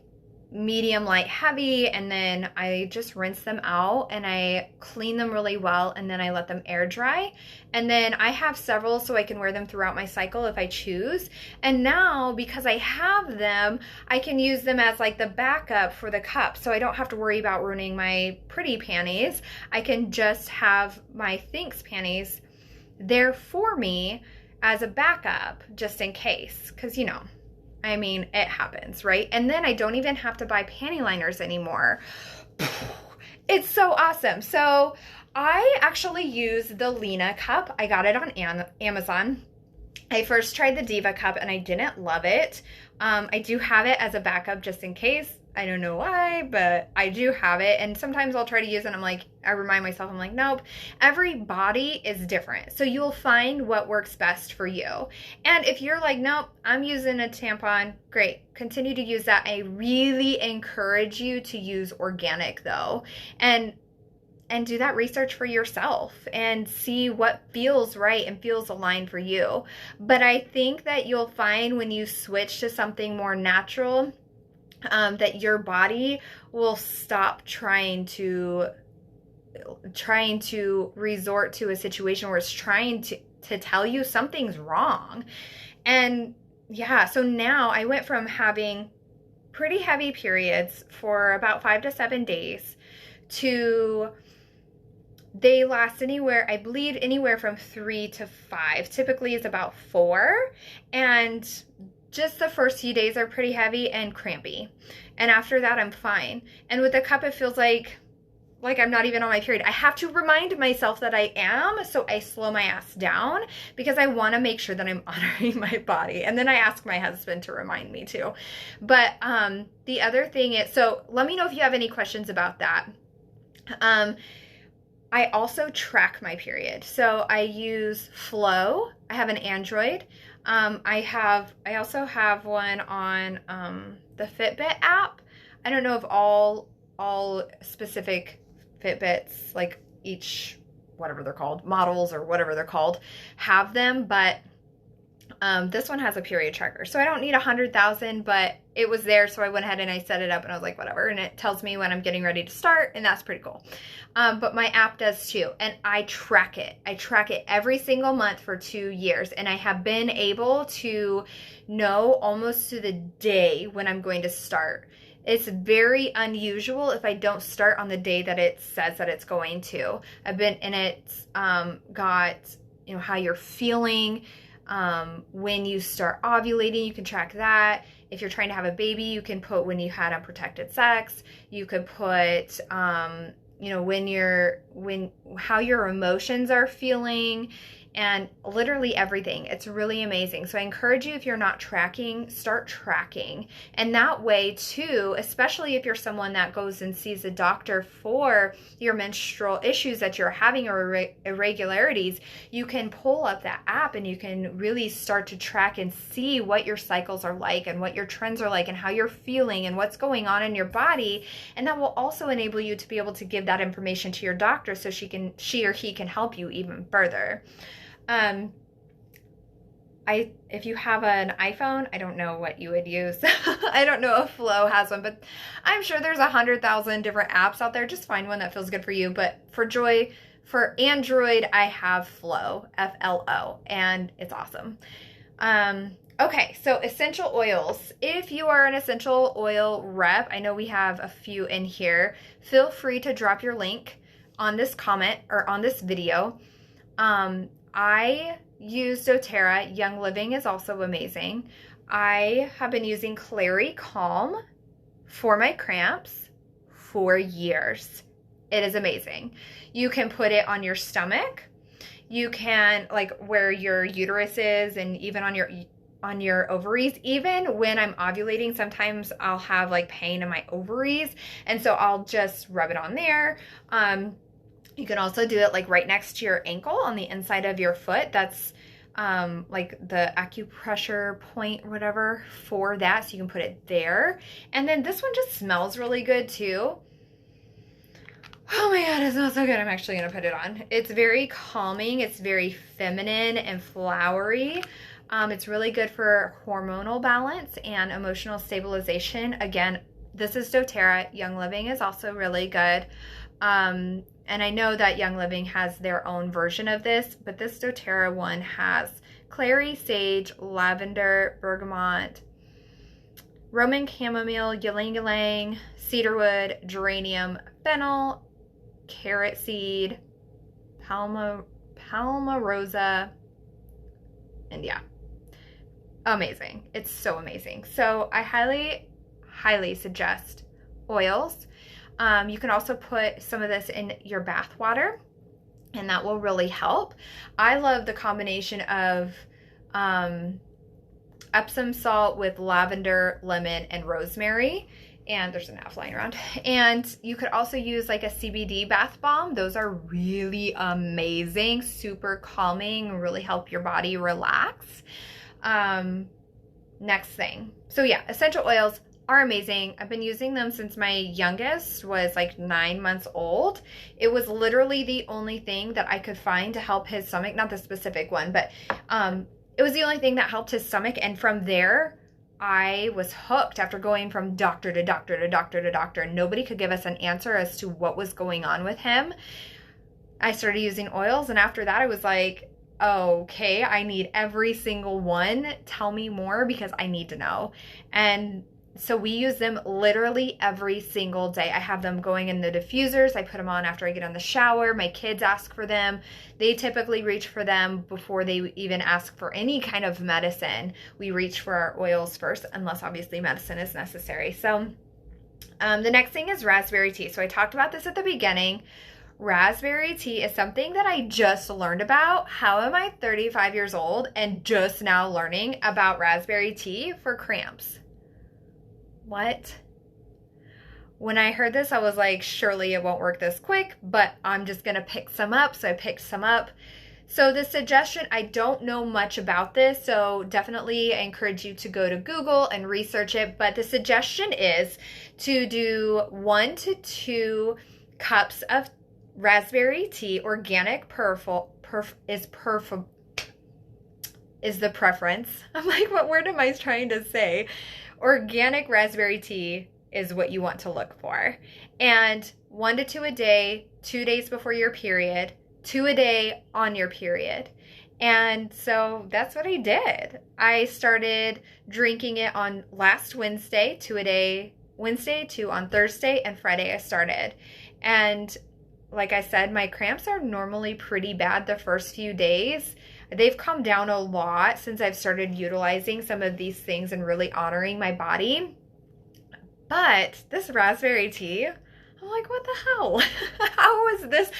medium, light, heavy, and then I just rinse them out and I clean them really well, and then I let them air dry. And then I have several so I can wear them throughout my cycle if I choose. And now because I have them, I can use them as like the backup for the cup, so I don't have to worry about ruining my pretty panties. I can just have my Thinks panties there for me as a backup just in case, because you know, I mean, it happens, right? And then I don't even have to buy panty liners anymore. It's so awesome. So I actually use the Lena cup. I got it on Amazon. I first tried the Diva cup and I didn't love it. I do have it as a backup just in case. I don't know why, but I do have it. And sometimes I'll try to use it and I'm like, I remind myself, I'm like, nope, every body is different. So you'll find what works best for you. And if you're like, nope, I'm using a tampon, great, continue to use that. I really encourage you to use organic though. And do that research for yourself and see what feels right and feels aligned for you. But I think that you'll find when you switch to something more natural, that your body will stop trying to resort to a situation where it's trying to tell you something's wrong. And yeah, so now I went from having pretty heavy periods for about 5 to 7 days to they last anywhere, I bleed anywhere from 3 to 5. Typically it's about 4. And just the first few days are pretty heavy and crampy. And after that, I'm fine. And with the cup, it feels like I'm not even on my period. I have to remind myself that I am, so I slow my ass down because I want to make sure that I'm honoring my body. And then I ask my husband to remind me too. But the other thing is, so let me know if you have any questions about that. I also track my period. So I use Flow. I have an Android. I also have one on the Fitbit app. I don't know if all specific Fitbits, like each, whatever they're called, models or whatever they're called, have them, but This one has a period tracker, so I don't need 100,000, but it was there, so I went ahead and I set it up, and I was like, whatever, and it tells me when I'm getting ready to start, and that's pretty cool. But my app does too, and I track it. I track it every single month for 2 years, and I have been able to know almost to the day when I'm going to start. It's very unusual if I don't start on the day that it says that it's going to. I've been, and it's got, you know, how you're feeling. When you start ovulating, you can track that. If you're trying to have a baby, you can put when you had unprotected sex. You could put, you know, how your emotions are feeling, and literally everything. It's really amazing. So I encourage you, if you're not tracking, start tracking. And that way too, especially if you're someone that goes and sees a doctor for your menstrual issues that you're having or irregularities, you can pull up that app and you can really start to track and see what your cycles are like and what your trends are like and how you're feeling and what's going on in your body. And that will also enable you to be able to give that information to your doctor so she or he can help you even further. If you have an iPhone, I don't know what you would use. I don't know if Flow has one, but I'm sure there's 100,000 different apps out there. Just find one that feels good for you. But for Android, I have Flow, F-L-O, and it's awesome. Okay, so essential oils. If you are an essential oil rep, I know we have a few in here. Feel free to drop your link on this comment or on this video. I use doTERRA. Young Living is also amazing. I have been using Clary Calm for my cramps for years. It is amazing. You can put it on your stomach. You can, like, where your uterus is, and even on your ovaries. Even when I'm ovulating, sometimes I'll have like pain in my ovaries, and so I'll just rub it on there. You can also do it like right next to your ankle on the inside of your foot. That's like the acupressure point or whatever for that. So you can put it there. And then this one just smells really good too. Oh my God, it smells so good. I'm actually going to put it on. It's very calming. It's very feminine and flowery. It's really good for hormonal balance and emotional stabilization. Again, this is doTERRA. Young Living is also really good. And I know that Young Living has their own version of this, but this doTERRA one has clary, sage, lavender, bergamot, Roman chamomile, ylang ylang, cedarwood, geranium, fennel, carrot seed, palmarosa, and yeah, amazing. It's so amazing. So I highly, highly suggest oils. You can also put some of this in your bath water, and that will really help. I love the combination of Epsom salt with lavender, lemon, and rosemary. And there's an app flying around. And you could also use like a CBD bath bomb. Those are really amazing, super calming, really help your body relax. Next thing. So yeah, essential oils are amazing. I've been using them since my youngest was like 9 months old. It was literally the only thing that I could find to help his stomach, not the specific one, but it was the only thing that helped his stomach. And from there, I was hooked after going from doctor to doctor to doctor to doctor. Nobody could give us an answer as to what was going on with him. I started using oils, and after that I was like, okay, I need every single one. Tell me more, because I need to know. And so we use them literally every single day. I have them going in the diffusers. I put them on after I get in the shower. My kids ask for them. They typically reach for them before they even ask for any kind of medicine. We reach for our oils first, unless obviously medicine is necessary. So the next thing is raspberry tea. So I talked about this at the beginning. Raspberry tea is something that I just learned about. How am I 35 years old and just now learning about raspberry tea for cramps? What? When I heard this, I was like, surely it won't work this quick, but I'm just going to pick some up. So I picked some up. So the suggestion, I don't know much about this, so definitely I encourage you to go to Google and research it. But the suggestion is to do 1 to 2 cups of raspberry tea. Organic is the preference. I'm like, what word am I trying to say? Organic raspberry tea is what you want to look for. And 1 to 2 a day, 2 days before your period, 2 a day on your period. And so that's what I did. I started drinking it on last Wednesday, 2 a day Wednesday, 2 on Thursday, and Friday I started. And like I said, my cramps are normally pretty bad the first few days. They've calmed down a lot since I've started utilizing some of these things and really honoring my body. But this raspberry tea, I'm like, what the hell? How is this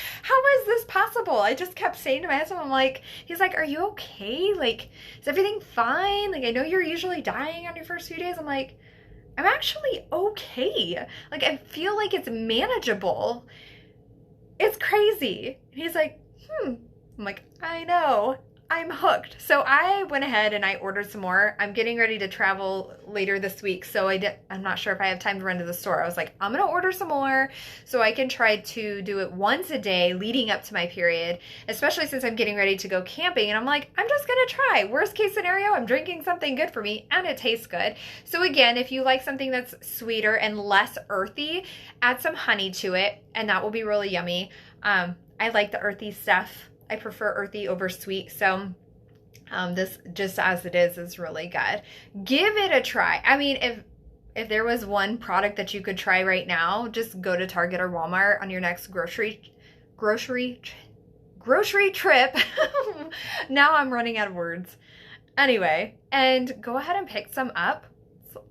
possible? I just kept saying to my husband, I'm like, he's like, are you okay? Like, is everything fine? Like, I know you're usually dying on your first few days. I'm like, I'm actually okay. Like, I feel like it's manageable. It's crazy. And he's like, I'm like, I know. I'm hooked. So I went ahead and I ordered some more. I'm getting ready to travel later this week, so I'm not sure if I have time to run to the store. I was like, I'm gonna order some more so I can try to do it once a day leading up to my period, especially since I'm getting ready to go camping. And I'm like, I'm just gonna try. Worst case scenario, I'm drinking something good for me and it tastes good. So again, if you like something that's sweeter and less earthy, add some honey to it and that will be really yummy. I like the earthy stuff. I prefer earthy over sweet, so this just as it is really good. Give it a try. I mean, if there was one product that you could try right now, just go to Target or Walmart on your next grocery trip. Now I'm running out of words. Anyway, and go ahead and pick some up.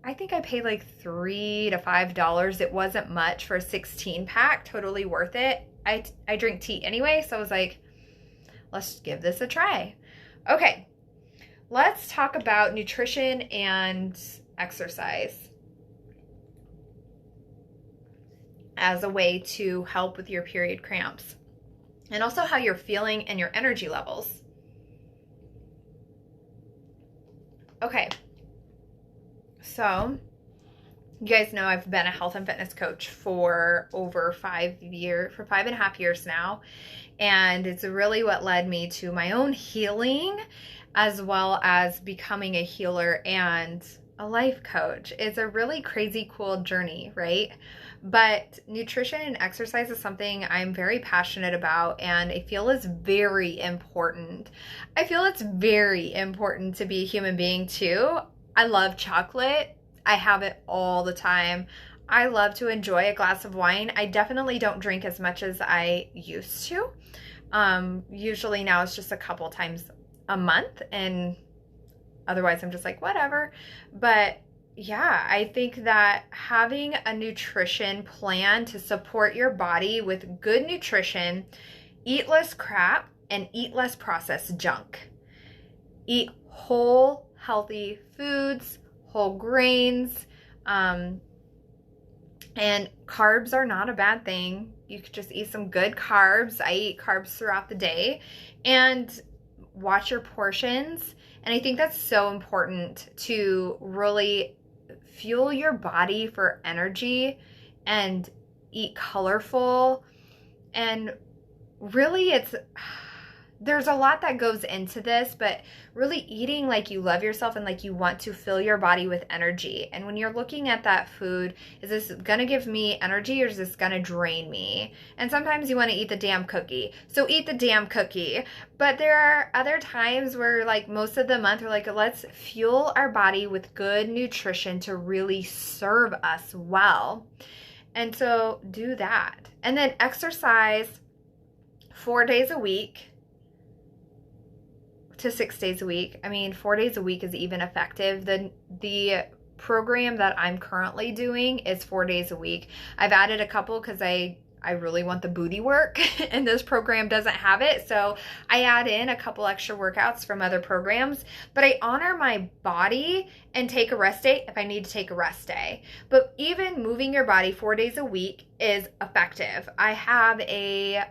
I think I paid like $3 to $5. It wasn't much for a 16 pack. Totally worth it. I drink tea anyway, so I was like, let's give this a try. Okay, let's talk about nutrition and exercise as a way to help with your period cramps, and also how you're feeling and your energy levels. Okay, so you guys know I've been a health and fitness coach for over 5.5 years now. And it's really what led me to my own healing, as well as becoming a healer and a life coach. It's a really crazy cool journey, right? But nutrition and exercise is something I'm very passionate about, and I feel is very important. I feel it's very important to be a human being too. I love chocolate. I have it all the time. I love to enjoy a glass of wine. I definitely don't drink as much as I used to. Usually now it's just a couple times a month, and otherwise I'm just like, whatever. But yeah, I think that having a nutrition plan to support your body with good nutrition, eat less crap and eat less processed junk. Eat whole, healthy foods, whole grains, and carbs are not a bad thing. You could just eat some good carbs. I eat carbs throughout the day, and watch your portions. And I think that's so important to really fuel your body for energy and eat colorful. And really there's a lot that goes into this, but really eating like you love yourself and like you want to fill your body with energy. And when you're looking at that food, is this gonna give me energy or is this gonna drain me? And sometimes you want to eat the damn cookie, so eat the damn cookie. But there are other times where, like, most of the month we're like, let's fuel our body with good nutrition to really serve us well. And so do that. And then exercise 4 days a week to 6 days a week. I mean, 4 days a week is even effective. The program that I'm currently doing is 4 days a week. I've added a couple because I really want the booty work and this program doesn't have it. So I add in a couple extra workouts from other programs, but I honor my body and take a rest day if I need to take a rest day. But even moving your body 4 days a week is effective. I have a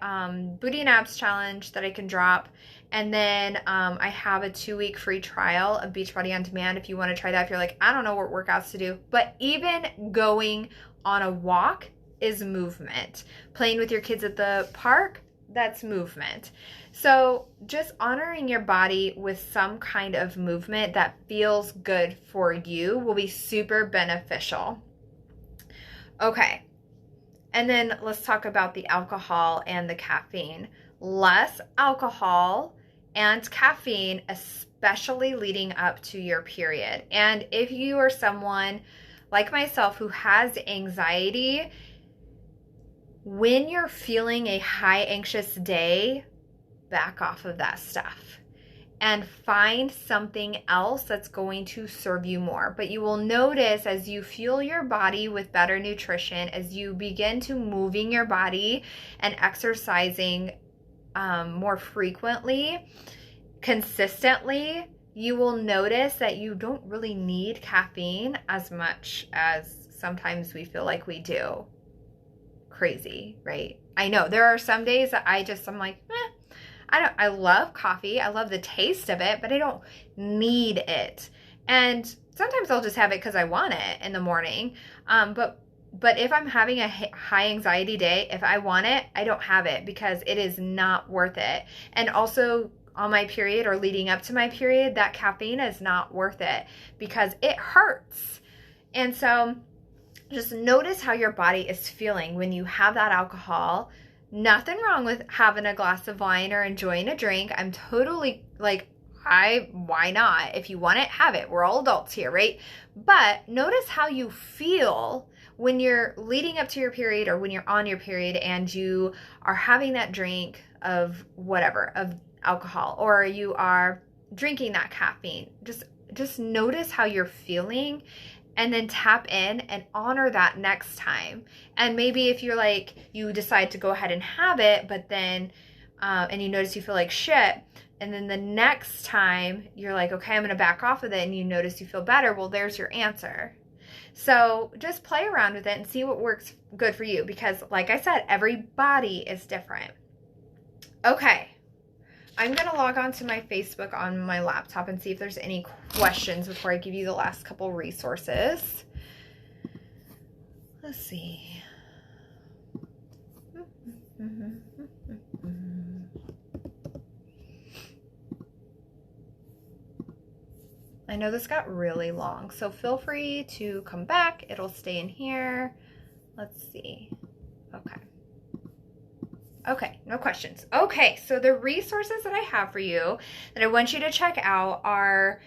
booty and abs challenge that I can drop. And then I have a 2-week free trial of Beachbody On Demand if you want to try that. If you're like, I don't know what workouts to do. But even going on a walk is movement. Playing with your kids at the park, that's movement. So just honoring your body with some kind of movement that feels good for you will be super beneficial. Okay. And then let's talk about the alcohol and the caffeine. Less alcohol and caffeine, especially leading up to your period. And if you are someone like myself who has anxiety, when you're feeling a high anxious day, back off of that stuff and find something else that's going to serve you more. But you will notice as you fuel your body with better nutrition, as you begin to moving your body and exercising more frequently, consistently, you will notice that you don't really need caffeine as much as sometimes we feel like we do. Crazy, right? I know there are some days that I'm like, I love coffee. I love the taste of it, but I don't need it. And sometimes I'll just have it because I want it in the morning. But if I'm having a high anxiety day, if I want it, I don't have it because it is not worth it. And also on my period or leading up to my period, that caffeine is not worth it because it hurts. And so just notice how your body is feeling when you have that alcohol. Nothing wrong with having a glass of wine or enjoying a drink. I'm totally like, why not? If you want it, have it. We're all adults here, right? But notice how you feel when you're leading up to your period or when you're on your period and you are having that drink of whatever, of alcohol, or you are drinking that caffeine. Just notice how you're feeling and then tap in and honor that next time. And maybe if you're like, you decide to go ahead and have it, but then, and you notice you feel like shit, and then the next time you're like, okay, I'm going to back off of it, and you notice you feel better, well, there's your answer. So just play around with it and see what works good for you, because like I said, every body is different. Okay. I'm going to log on to my Facebook on my laptop and see if there's any questions before I give you the last couple resources. Let's see. I know this got really long, so feel free to come back. It'll stay in here. Let's see. Okay, no questions. Okay, so the resources that I have for you that I want you to check out are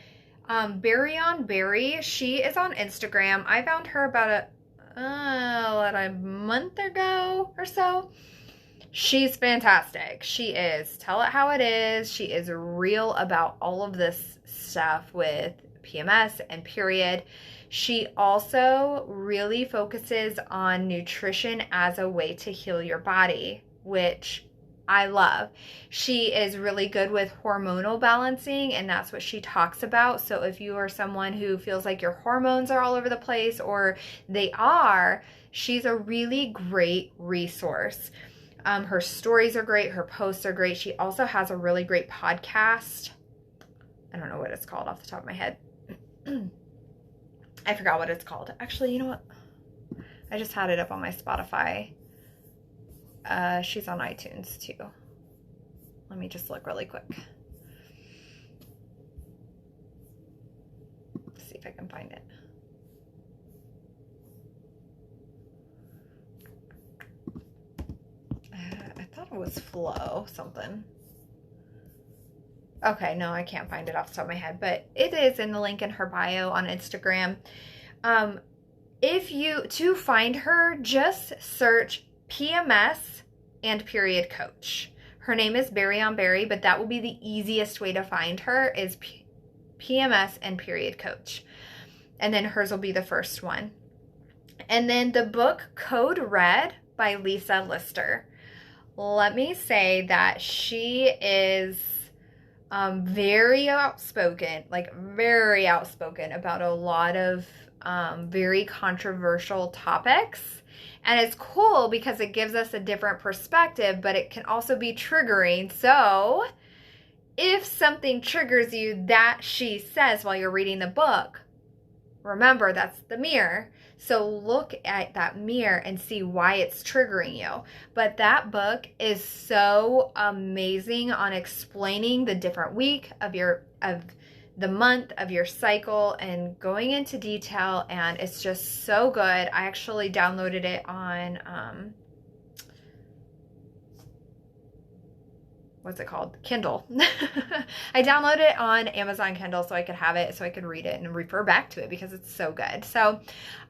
Berry on Berry. She is on Instagram. I found her about a month ago or so. She's fantastic. She is. Tell it how it is. She is real about all of this stuff with PMS and period. She also really focuses on nutrition as a way to heal your body, which I love. She is really good with hormonal balancing, and that's what she talks about. So if you are someone who feels like your hormones are all over the place, or they are, she's a really great resource. Her stories are great. Her posts are great. She also has a really great podcast. I don't know what it's called off the top of my head. I forgot what it's called. Actually, you know what? I just had it up on my Spotify. She's on iTunes too. Let me just look really quick. Let's see if I can find it. I thought it was Flow something. Okay, no, I can't find it off the top of my head, but it is in the link in her bio on Instagram. To find her, just search PMS and period coach. Her name is Berry on Berry, but that will be the easiest way to find her is PMS and period coach. And then hers will be the first one. And then the book Code Red by Lisa Lister. Let me say that she is very outspoken about a lot of very controversial topics. And it's cool because it gives us a different perspective, but it can also be triggering. So if something triggers you that she says while you're reading the book, remember that's the mirror. So look at that mirror and see why it's triggering you. But that book is so amazing on explaining the different week of the month of your cycle and going into detail, and it's just so good. I actually downloaded it on what's it called? Kindle. I downloaded it on Amazon Kindle so I could have it, so I could read it and refer back to it because it's so good. So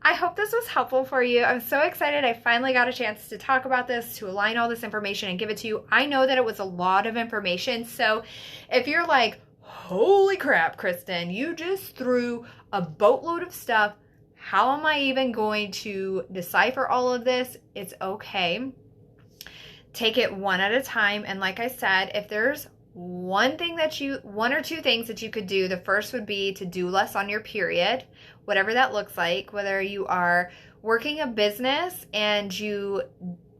I hope this was helpful for you. I'm so excited I finally got a chance to talk about this, to align all this information and give it to you. I know that it was a lot of information. So if you're like, holy crap, Kristen, you just threw a boatload of stuff. How am I even going to decipher all of this? It's okay. Take it one at a time. And like I said, if there's one or two things that you could do, the first would be to do less on your period, whatever that looks like, whether you are working a business and you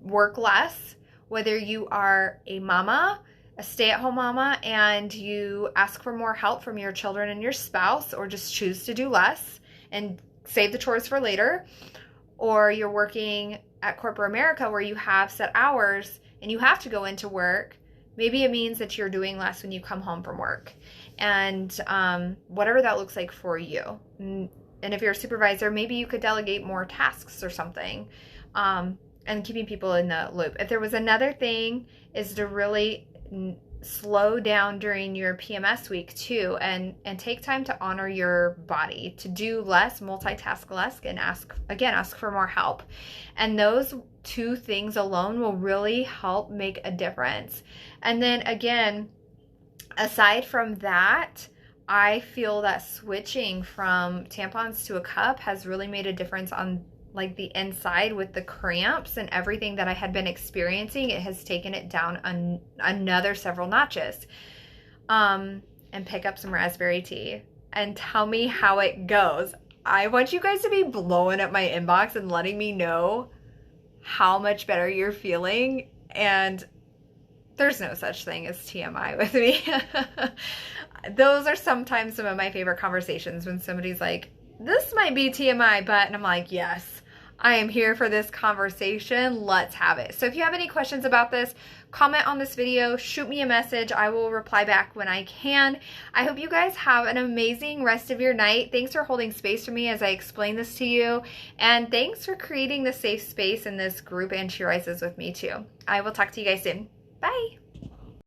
work less, whether you are a mama, a stay-at-home mama, and you ask for more help from your children and your spouse, or just choose to do less and save the chores for later, or you're working at corporate America where you have set hours and you have to go into work. Maybe it means that you're doing less when you come home from work, and whatever that looks like for you. And if you're a supervisor, maybe you could delegate more tasks or something, and keeping people in the loop. If there was another thing, is to really slow down during your PMS week too, and take time to honor your body, to do less, multitask less, and ask for more help. And those two things alone will really help make a difference. And then again, aside from that, I feel that switching from tampons to a cup has really made a difference on like the inside with the cramps and everything that I had been experiencing. It has taken it down another several notches. And pick up some raspberry tea and tell me how it goes. I want you guys to be blowing up my inbox and letting me know how much better you're feeling. And there's no such thing as TMI with me. Those are sometimes some of my favorite conversations, when somebody's like, this might be TMI, but, and I'm like, yes, I am here for this conversation. Let's have it. So if you have any questions about this, comment on this video, shoot me a message. I will reply back when I can. I hope you guys have an amazing rest of your night. Thanks for holding space for me as I explain this to you. And thanks for creating the safe space in this group and She Rises with me too. I will talk to you guys soon. Bye.